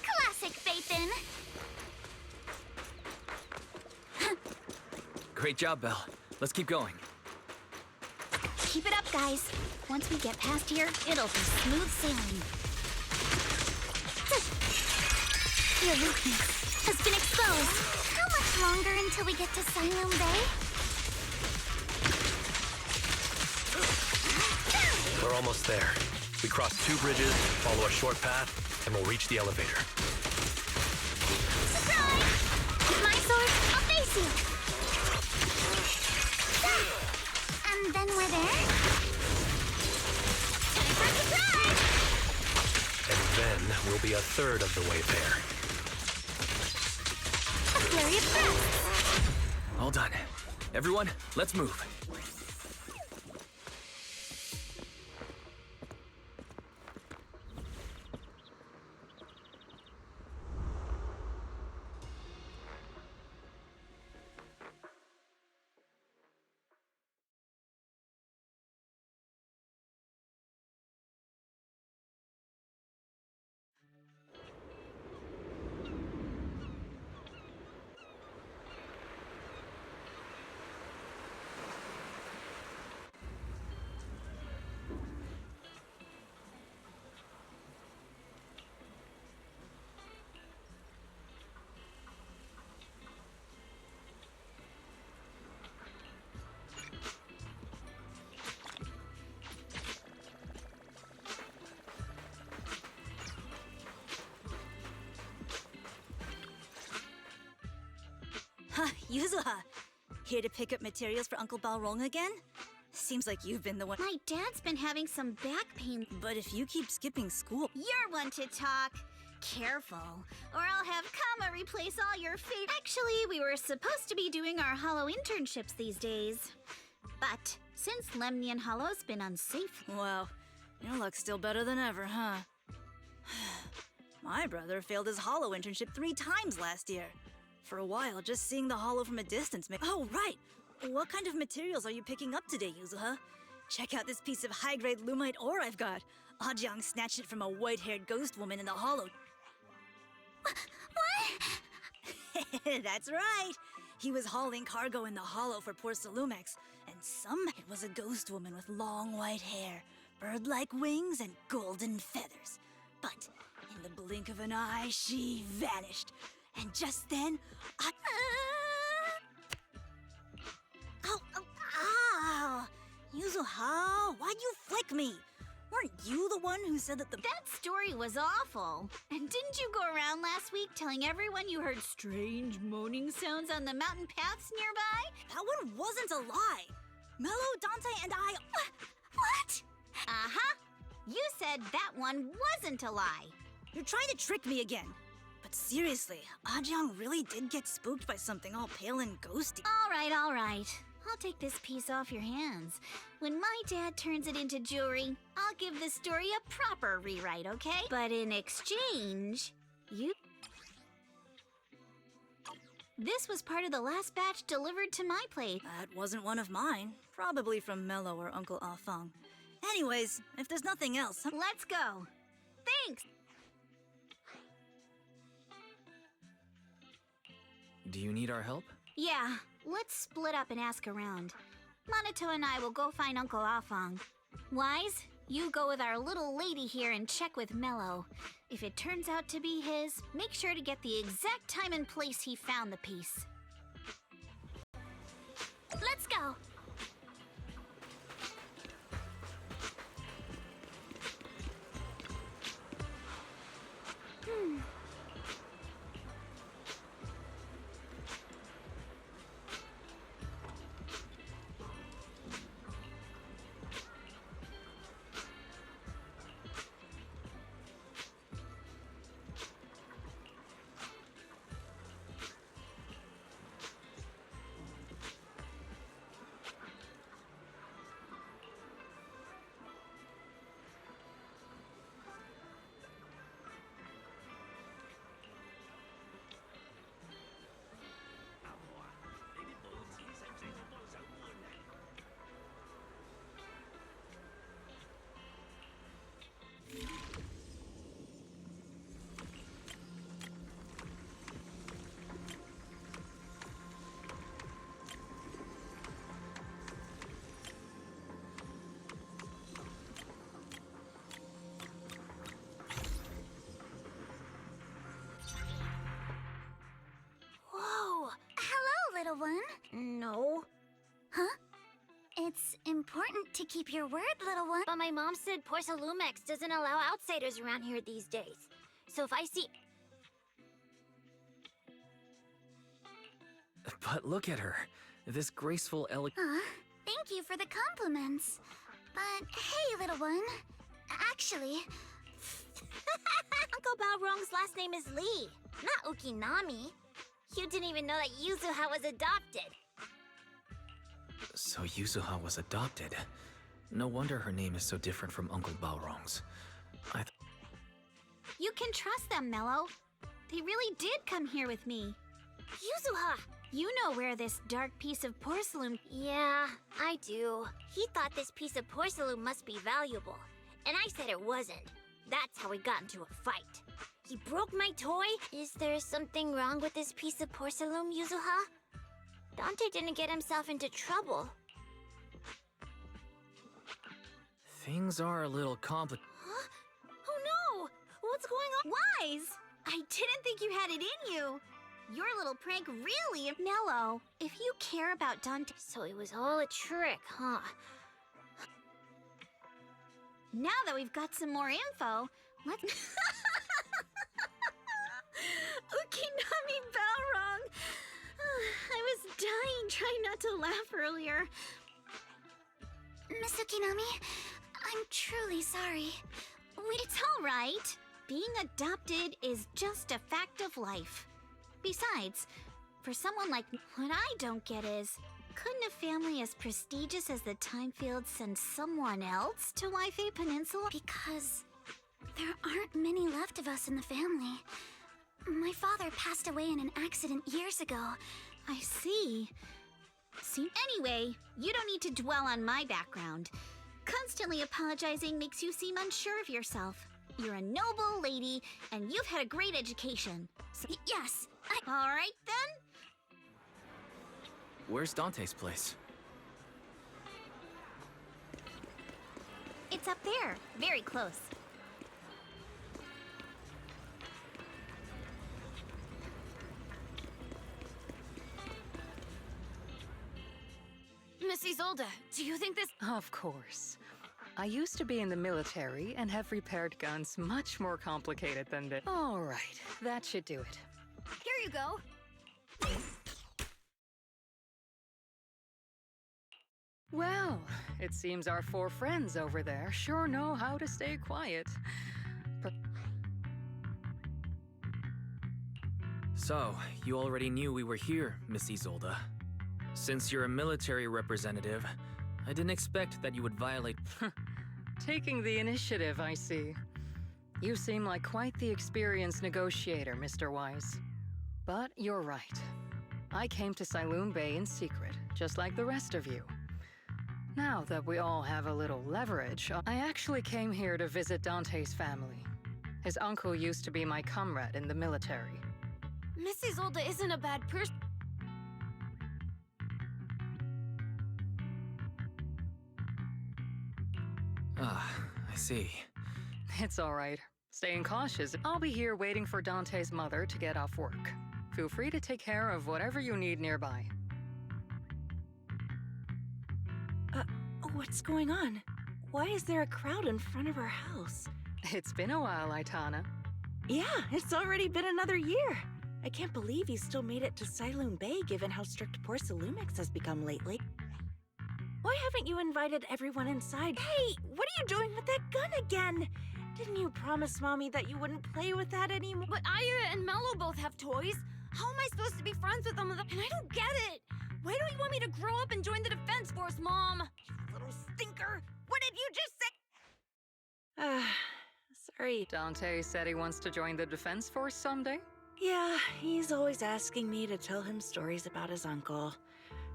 Classic, Phaethon! Great job, Belle. Let's keep going. Keep it up, guys. Once we get past here, it'll be smooth sailing. Your weakness has been exposed. How much longer until we get to Siloam Bay? We're almost there. We cross 2 bridges, follow a short path, and we'll reach the elevator. Surprise! With my sword, I'll face you. And then we're there. Time for a surprise! And then we'll be a third of the way there. A flurry of threats. All done. Everyone, let's move. Yuzuha, here to pick up materials for Uncle Balrog again? Seems like you've been the one. My dad's been having some back pain. But if you keep skipping school... You're one to talk. Careful, or I'll have Kama replace all your fate. Actually, we were supposed to be doing our Hollow internships these days. But since Lemnian Hollow's been unsafe... Wow, your luck's still better than ever, huh? My brother failed his Hollow internship 3 times last year. For a while, just seeing the Hollow from a distance Oh, right! What kind of materials are you picking up today, Yuzuha? Check out this piece of high-grade lumite ore I've got. Ajang snatched it from a white-haired ghost woman in the Hollow. What? That's right! He was hauling cargo in the Hollow for poor Salumex, and it was a ghost woman with long white hair, bird-like wings, and golden feathers. But in the blink of an eye, she vanished. And just then, Ow! Yuzuha, why'd you flick me? Weren't you the one who said that That story was awful. And didn't you go around last week telling everyone you heard strange moaning sounds on the mountain paths nearby? That one wasn't a lie. Mello, Dante, and I... What? Uh-huh. You said that one wasn't a lie. You're trying to trick me again. But seriously, Ajang really did get spooked by something all pale and ghosty. All right. I'll take this piece off your hands. When my dad turns it into jewelry, I'll give this story a proper rewrite, okay? But in exchange, This was part of the last batch delivered to my place. That wasn't one of mine. Probably from Mello or Uncle Afang. Anyways, if there's nothing else... Let's go. Thanks! Do you need our help? Yeah, let's split up and ask around. Monato and I will go find Uncle Afang. Wise, you go with our little lady here and check with Mello. If it turns out to be his, make sure to get the exact time and place he found the piece. Let's go! Little one? No. Huh? It's important to keep your word, little one. But my mom said Porsalumex doesn't allow outsiders around here these days. So if I see... But look at her. This graceful, Thank you for the compliments. But hey, little one. Actually... Uncle Balrog's last name is Lee, not Ukinami. You didn't even know that Yuzuha was adopted. So Yuzuha was adopted. No wonder her name is so different from Uncle Balrog's. You can trust them, Mello. They really did come here with me. Yuzuha! You know where this dark piece of porcelain... Yeah, I do. He thought this piece of porcelain must be valuable, and I said it wasn't. That's how we got into a fight. He broke my toy? Is there something wrong with this piece of porcelain, Yuzuha? Dante didn't get himself into trouble. Things are a little complicated. Huh? Oh no! What's going on? Wise! I didn't think you had it in you. Your little prank really... Mello, if you care about Dante... So it was all a trick, huh? Now that we've got some more info, let's... Ukinami Balrog! I was dying trying not to laugh earlier. Miss Ukinami, I'm truly sorry. It's all right. Being adopted is just a fact of life. Besides, for someone like me, what I don't get is, couldn't a family as prestigious as the Timefield send someone else to Wi-Fi Peninsula? Because there aren't many left of us in the family. My father passed away in an accident years ago. I see. Anyway, you don't need to dwell on my background. Constantly apologizing makes you seem unsure of yourself. You're a noble lady, and you've had a great education. So yes, All right, then? Where's Dante's place? It's up there, very close. Miss Isolde, do you think this— Of course. I used to be in the military and have repaired guns much more complicated than this. All right, that should do it. Here you go. Well, it seems our 4 friends over there sure know how to stay quiet. So, you already knew we were here, Miss Isolde. Since you're a military representative, I didn't expect that you would violate— Taking the initiative, I see. You seem like quite the experienced negotiator, Mr. Wise. But you're right. I came to Siloon Bay in secret, just like the rest of you. Now that we all have a little leverage, I actually came here to visit Dante's family. His uncle used to be my comrade in the military. Miss Isolde isn't a bad person. Ah, I see. It's all right. Staying cautious. I'll be here waiting for Dante's mother to get off work. Feel free to take care of whatever you need nearby. What's going on? Why is there a crowd in front of our house? It's been a while, Aitana. Yeah, it's already been another year. I can't believe you still made it to Siloon Bay given how strict Porcelumix has become lately. Why haven't you invited everyone inside? Hey, what are you doing with that gun again? Didn't you promise Mommy that you wouldn't play with that anymore? But Aya and Mello both have toys. How am I supposed to be friends with them? And I don't get it. Why don't you want me to grow up and join the Defense Force, Mom? You little stinker. What did you just say? Sorry. Dante said he wants to join the Defense Force someday? Yeah, he's always asking me to tell him stories about his uncle.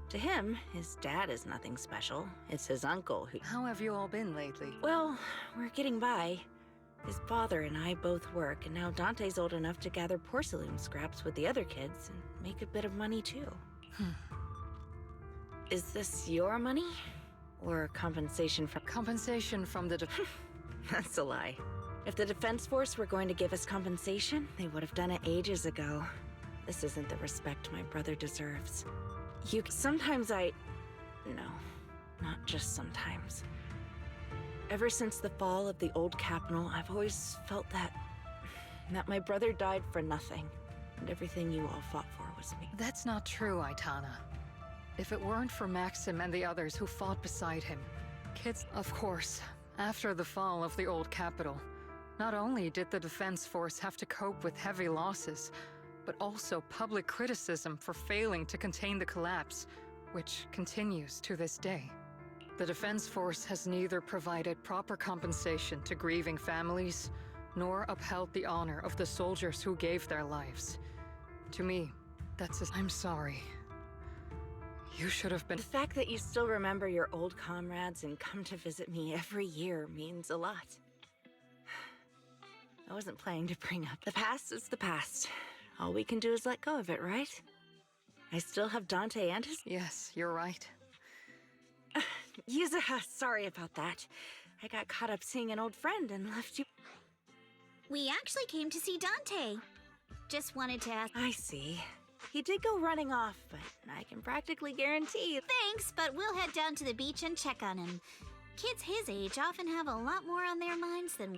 To him, his dad is nothing special. It's his uncle who— How have you all been lately? Well, we're getting by. His father and I both work, and now Dante's old enough to gather porcelain scraps with the other kids and make a bit of money too. Is this your money? Or compensation from— Compensation from the That's a lie. If the Defense Force were going to give us compensation, they would have done it ages ago. This isn't the respect my brother deserves. Sometimes No, not just sometimes. Ever since the fall of the old capital, I've always felt that my brother died for nothing, and everything you all fought for was me. That's not true, Aitana. If it weren't for Maxim and the others who fought beside him, of course, after the fall of the old capital, not only did the Defense Force have to cope with heavy losses, but also public criticism for failing to contain the collapse, which continues to this day. The Defense Force has neither provided proper compensation to grieving families, nor upheld the honor of the soldiers who gave their lives. To me, I'm sorry. You should have been— The fact that you still remember your old comrades and come to visit me every year means a lot. I wasn't planning to bring up— The past is the past. All we can do is let go of it, right? I still have Dante and his— Yes, you're right. Yuzuha, sorry about that. I got caught up seeing an old friend and left you— We actually came to see Dante. Just wanted to ask— I see. He did go running off, but I can practically guarantee— Thanks, but we'll head down to the beach and check on him. Kids his age often have a lot more on their minds than—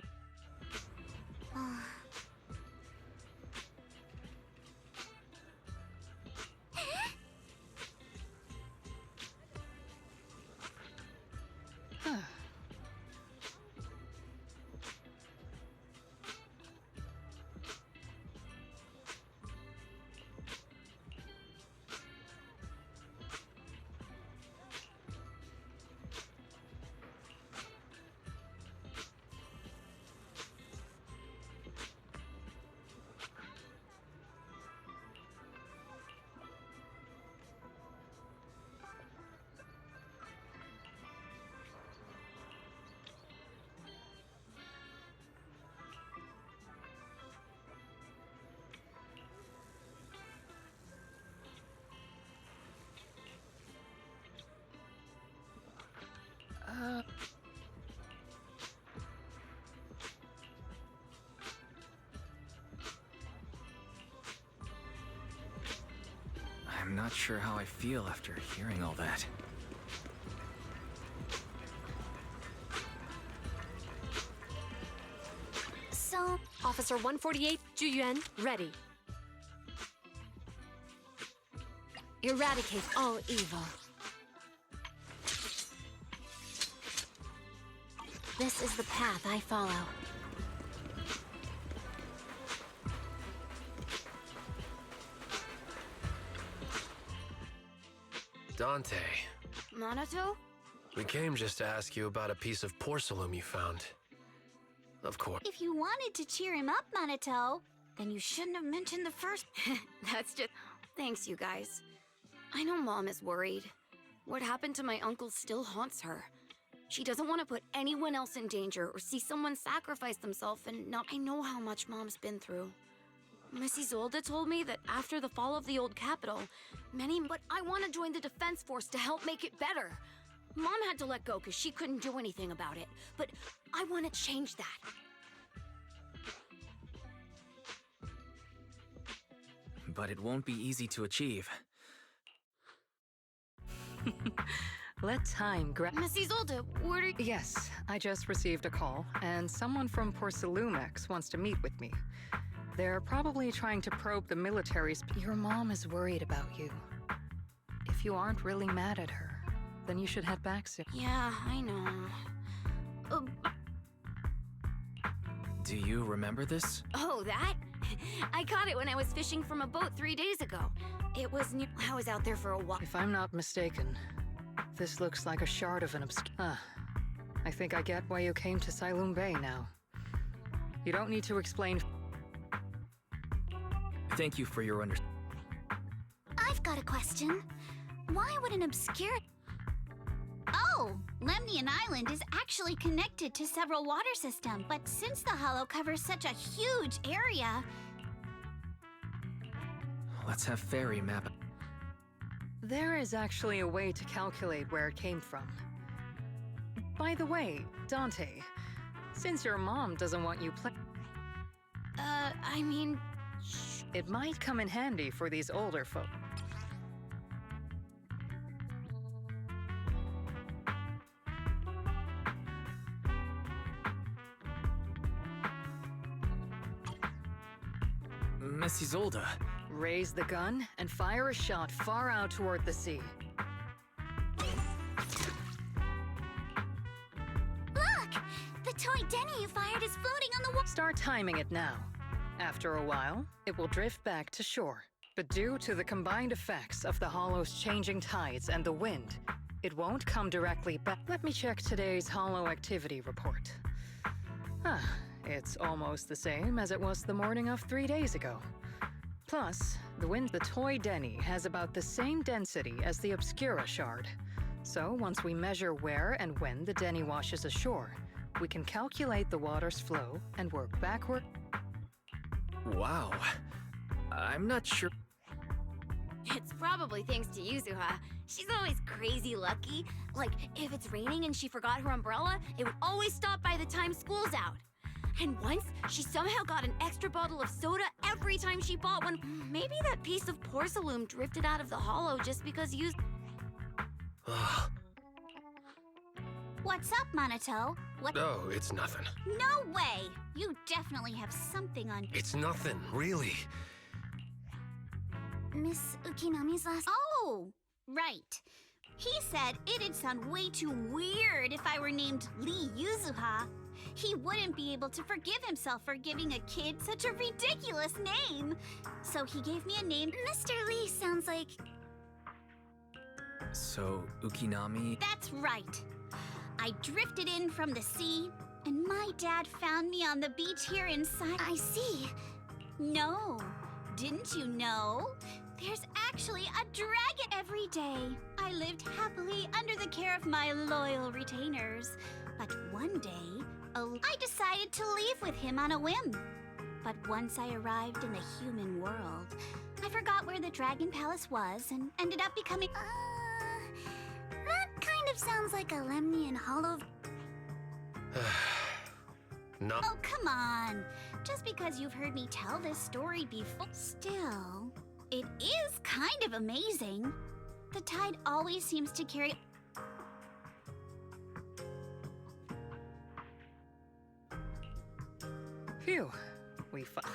not sure how I feel after hearing all that. So, Officer 148, Juyuan, ready. Eradicate all evil. This is the path I follow. Dante, Minato? we came just to ask you about a piece of porcelain you found. Of course. If you wanted to cheer him up, Minato, then you shouldn't have mentioned the first. That's just... Thanks, you guys. I know Mom is worried. What happened to my uncle still haunts her. She doesn't want to put anyone else in danger or see someone sacrifice themselves and not... I know how much Mom's been through. Miss Isolde told me that after the fall of the old capital, But I want to join the defense force to help make it better. Mom had to let go because she couldn't do anything about it. But I want to change that. But it won't be easy to achieve. Let time grab. Miss Isolde, where are you? Yes, I just received a call, and someone from Porcelumex wants to meet with me. They're probably trying to probe the military's... Your mom is worried about you. If you aren't really mad at her, then you should head back soon. Yeah, I know. Do you remember this? Oh, that? I caught it when I was fishing from a boat 3 days ago. It was new. I was out there for a while. If I'm not mistaken, this looks like a shard of an I think I get why you came to Silum Bay now. You don't need to explain. Thank you for your understanding. I've got a question. Why would an obscure... Oh, Lemnian Island is actually connected to several water systems, but since the hollow covers such a huge area... Let's have Fairy map. There is actually a way to calculate where it came from. By the way, Dante, since your mom doesn't want you I mean... It might come in handy for these older folk. Miss Isolde. Raise the gun and fire a shot far out toward the sea. Look! The toy Denny you fired is floating on the water. Start timing it now. After a while, it will drift back to shore. But due to the combined effects of the hollow's changing tides and the wind, it won't come directly back. Let me check today's hollow activity report. It's almost the same as it was the morning of 3 days ago. Plus, the toy Denny has about the same density as the Obscura shard. So once we measure where and when the Denny washes ashore, we can calculate the water's flow and work backward. Wow. I'm not sure. It's probably thanks to Yuzuha. She's always crazy lucky. Like, if it's raining and she forgot her umbrella, it would always stop by the time school's out. And once, she somehow got an extra bottle of soda every time she bought one. Maybe that piece of porcelain drifted out of the hollow just because What's up, Minato? What? Oh, it's nothing. No way! You definitely have something on... It's nothing, really. Miss Ukinami's last... Oh, right. He said it'd sound way too weird if I were named Lee Yuzuha. He wouldn't be able to forgive himself for giving a kid such a ridiculous name. So he gave me a name. Mr. Lee sounds like... So, Ukinami... That's right. I drifted in from the sea, and my dad found me on the beach here inside. I see. No, didn't you know? There's actually a dragon every day. I lived happily under the care of my loyal retainers. But one day, I decided to leave with him on a whim. But once I arrived in the human world, I forgot where the Dragon Palace was and ended up becoming... That kind of sounds like a Lemnian hollow... No. Oh, come on. Just because you've heard me tell this story before... Still, It is kind of amazing. The tide always seems to carry... Phew.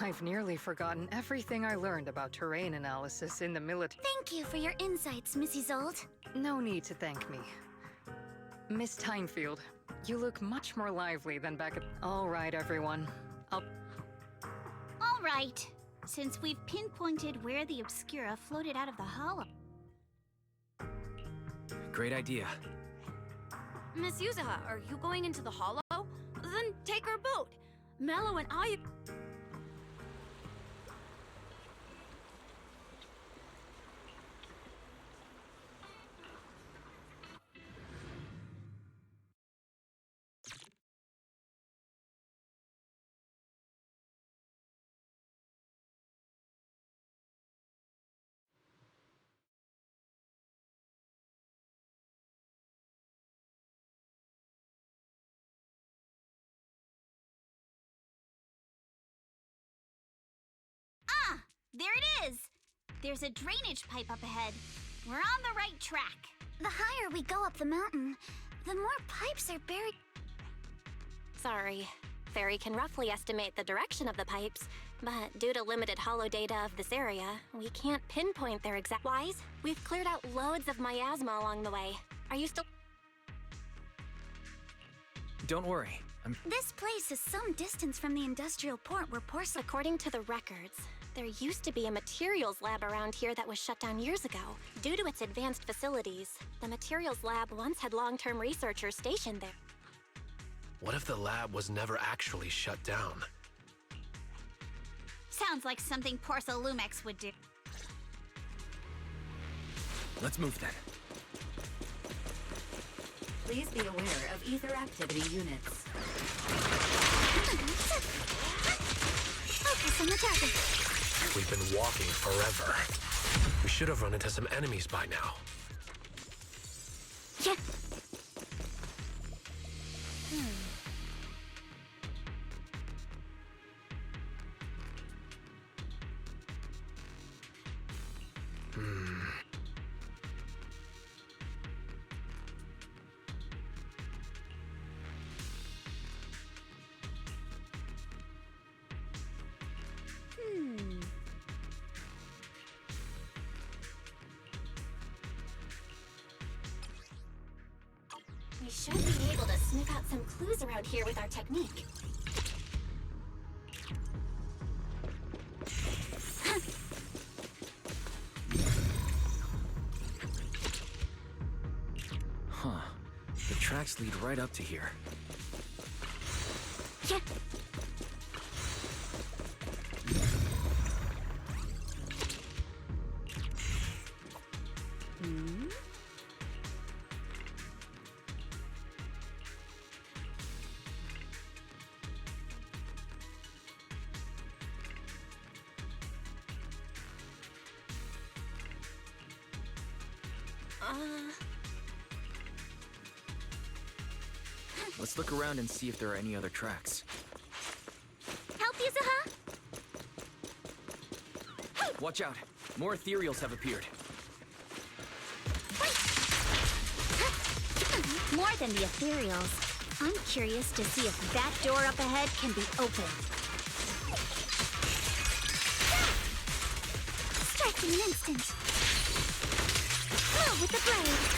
I've nearly forgotten everything I learned about terrain analysis in the military. Thank you for your insights, Mrs. Zold. No need to thank me. Miss Timefield, you look much more lively than back at... All right, everyone. All right. Since we've pinpointed where the Obscura floated out of the hollow... Great idea. Miss Yuzuha, are you going into the hollow? Then take our boat. Mello and I... Ah! There it is! There's a drainage pipe up ahead. We're on the right track. The higher we go up the mountain, the more pipes are buried. Sorry. Fairy can roughly estimate the direction of the pipes, but due to limited holo data of this area, we can't pinpoint their exact... Wise, we've cleared out loads of miasma along the way. Are you still... Don't worry. This place is some distance from the industrial port where porcelain... According to the records, there used to be a materials lab around here that was shut down years ago. Due to its advanced facilities, the materials lab once had long-term researchers stationed there. What if the lab was never actually shut down? Sounds like something Porcelumex would do. Let's move then. Please be aware of ether activity units. Focus on the target. We've been walking forever. We should have run into some enemies by now. Yeah. We should be able to sniff out some clues around here with our technique. Huh. The tracks lead right up to here. Yeah. Let's look around and see if there are any other tracks. Help, Yuzuha? Watch out! More ethereals have appeared. More than the ethereals. I'm curious to see if that door up ahead can be opened. Strike in an instant. Move with the blade.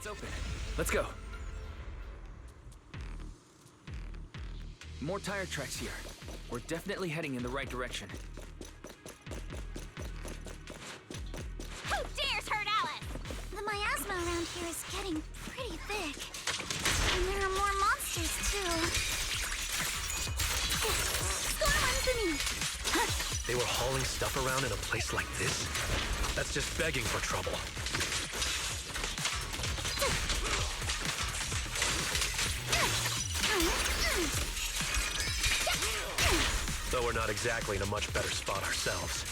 It's open. Let's go. More tire tracks here. We're definitely heading in the right direction. Who dares hurt Alice? The miasma around here is getting pretty thick. And there are more monsters, too. Storm underneath! They were hauling stuff around in a place like this? That's just begging for trouble. Though we're not exactly in a much better spot ourselves.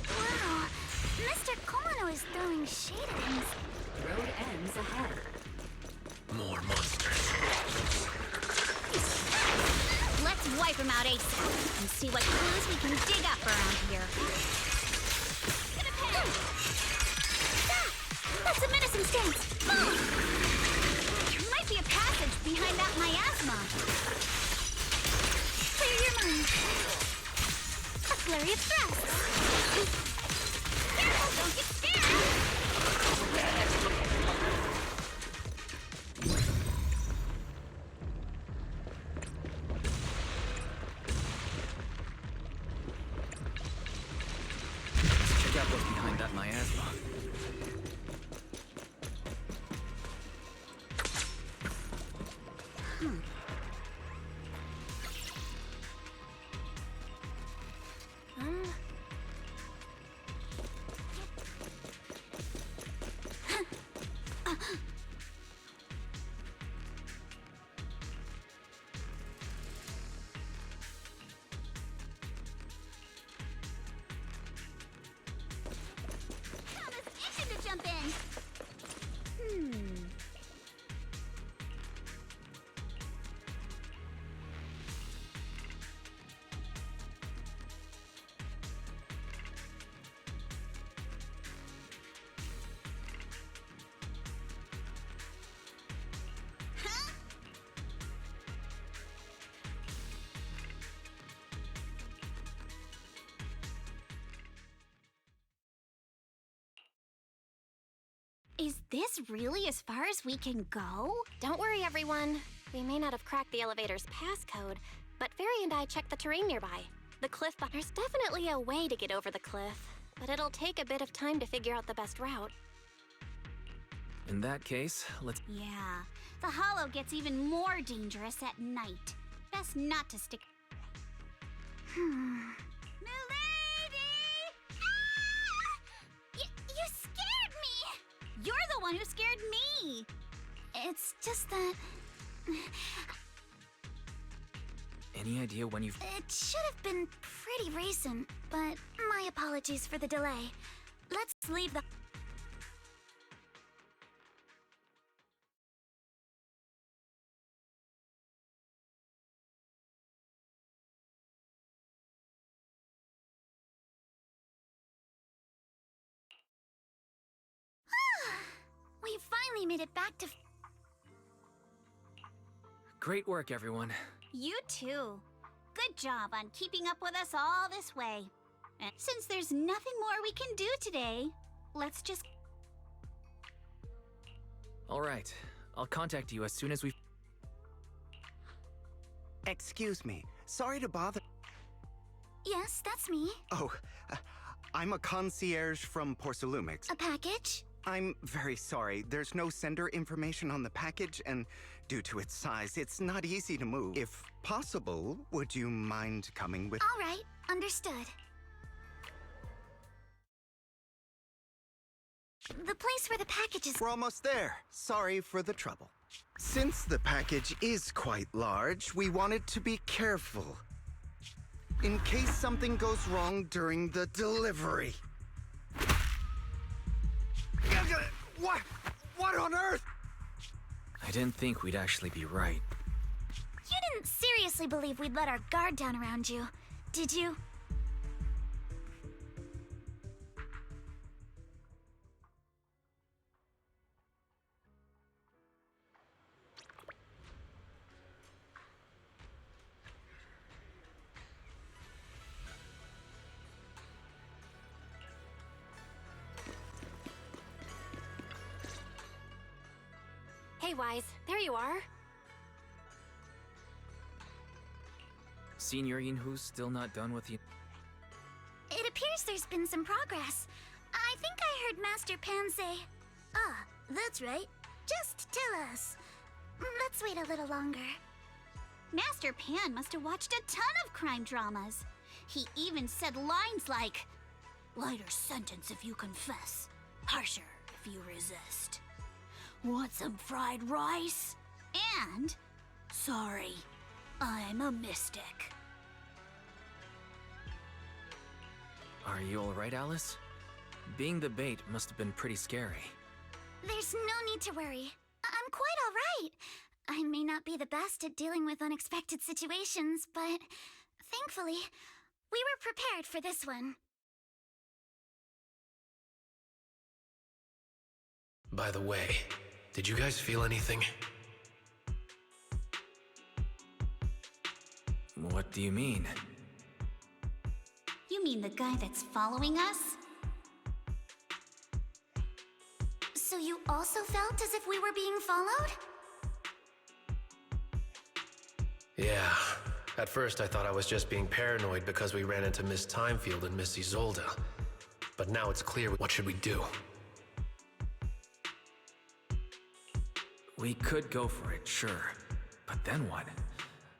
Wow, Mr. Komano is throwing shade at him. Road ends ahead. More monsters. Let's wipe him out ASAP and see what clues we can dig up around here. That's a menacing stance. There might be a passage behind that miasma. Clear your mind. A flurry of thrusts. Careful, don't get Let's check out what's behind that miasma. itching to jump in. Is this really as far as we can go? Don't worry, everyone. We may not have cracked the elevator's passcode, but Fairy and I checked the terrain nearby. The cliff, there's definitely a way to get over the cliff, but it'll take a bit of time to figure out the best route. In that case, let's... Yeah, the hollow gets even more dangerous at night. Best not to stick... Milady! You scared me! You're the one who scared me! It's just that... Any idea when you've... It should have been pretty recent, but my apologies for the delay. Let's leave the... We finally made it back to... Great work, everyone. You too. Good job on keeping up with us all this way. And since there's nothing more we can do today, let's just... All right. I'll contact you as soon as we've... Excuse me. Sorry to bother. Yes, that's me. Oh, I'm a concierge from Porcelumix. A package? I'm very sorry. There's no sender information on the package, and due to its size, it's not easy to move. If possible, would you mind coming with... All right, understood. The place where the package is... We're almost there. Sorry for the trouble. Since the package is quite large, we wanted to be careful. In case something goes wrong during the delivery. What on earth? I didn't think we'd actually be right. You didn't seriously believe we'd let our guard down around you, did you? Wise. There you are. Senior Yinhu's still not done with you. It appears there's been some progress. I think I heard Master Pan say, "Ah, that's right. Just tell us." Let's wait a little longer. Master Pan must have watched a ton of crime dramas. He even said lines like, "Lighter sentence if you confess, harsher if you resist. Want some fried rice?" And, "Sorry, I'm a mystic." Are you alright, Alice? Being the bait must have been pretty scary. There's no need to worry. I'm quite all right. I may not be the best at dealing with unexpected situations, but thankfully, we were prepared for this one. By the way, did you guys feel anything? What do you mean? You mean the guy that's following us? So you also felt as if we were being followed? Yeah. At first I thought I was just being paranoid because we ran into Miss Timefield and Miss Isolde. But now it's clear. What should we do? We could go for it, sure. But then what?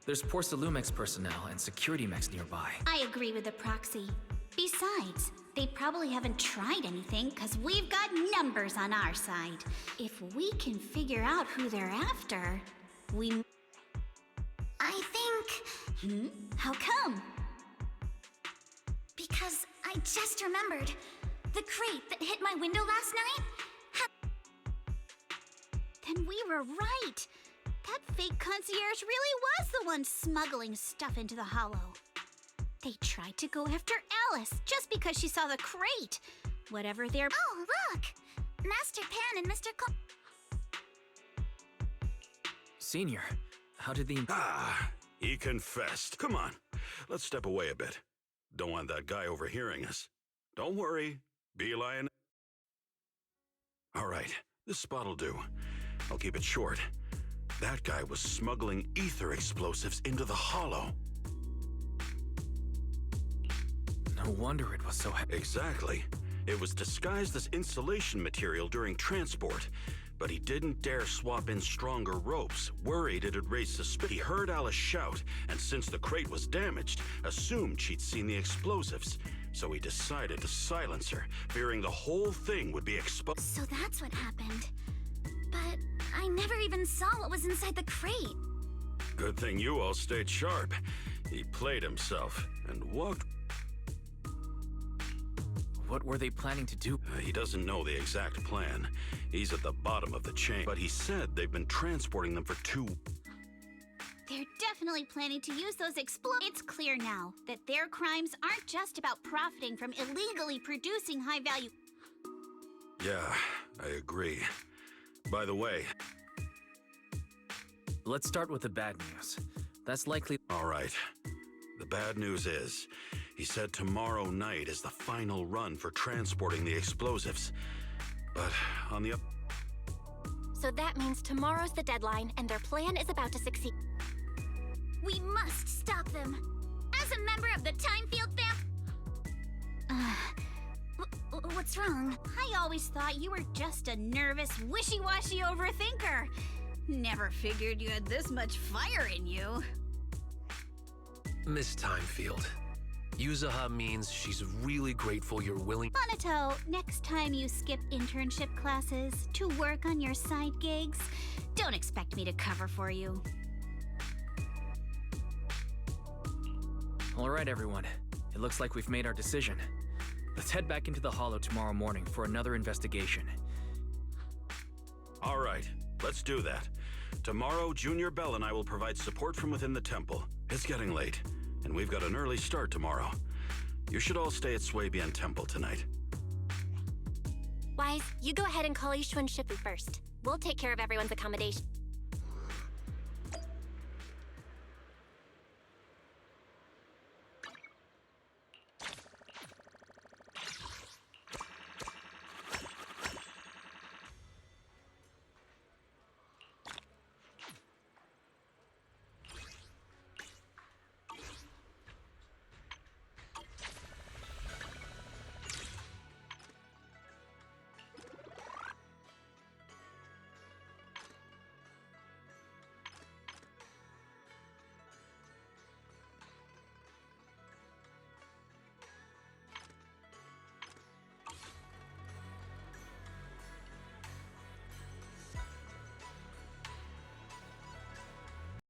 There's Porcelumex personnel and security mechs nearby. I agree with the proxy. Besides, they probably haven't tried anything because we've got numbers on our side. If we can figure out who they're after, we... I think... How come? Because I just remembered. The crate that hit my window last night? Then we were right. That fake concierge really was the one smuggling stuff into the hollow. They tried to go after Alice just because she saw the crate. Whatever their... Oh, look! Master Pan and Mr. Senior, how did the... Ah, he confessed. Come on, let's step away a bit. Don't want that guy overhearing us. Don't worry, beeline. All right, this spot'll do. I'll keep it short. That guy was smuggling ether explosives into the hollow. No wonder it was so heavy. Exactly. It was disguised as insulation material during transport, but he didn't dare swap in stronger ropes, worried it'd raise suspicion. He heard Alice shout, and since the crate was damaged, assumed she'd seen the explosives. So he decided to silence her, fearing the whole thing would be exposed. So that's what happened. But I never even saw what was inside the crate. Good thing you all stayed sharp. He played himself and walked. What were they planning to do? He doesn't know the exact plan. He's at the bottom of the chain. But he said they've been transporting them for 2... They're definitely planning to use those It's clear now that their crimes aren't just about profiting from illegally producing high-value... Yeah, I agree. By the way... Let's start with the bad news. That's likely... All right. The bad news is, he said tomorrow night is the final run for transporting the explosives. But on the So that means tomorrow's the deadline, and their plan is about to succeed. We must stop them. As a member of the Timefield fam... what's wrong? I always thought you were just a nervous, wishy-washy overthinker. Never figured you had this much fire in you. Miss Timefield, Yuzuha means she's really grateful you're willing... Bonato, next time you skip internship classes to work on your side gigs, don't expect me to cover for you. All right, everyone. It looks like we've made our decision. Let's head back into the Hollow tomorrow morning for another investigation. All right, let's do that. Tomorrow, Junior Bell and I will provide support from within the temple. It's getting late, and we've got an early start tomorrow. You should all stay at Swabian Temple tonight. Wise, you go ahead and call Yishuan Shifu first. We'll take care of everyone's accommodation.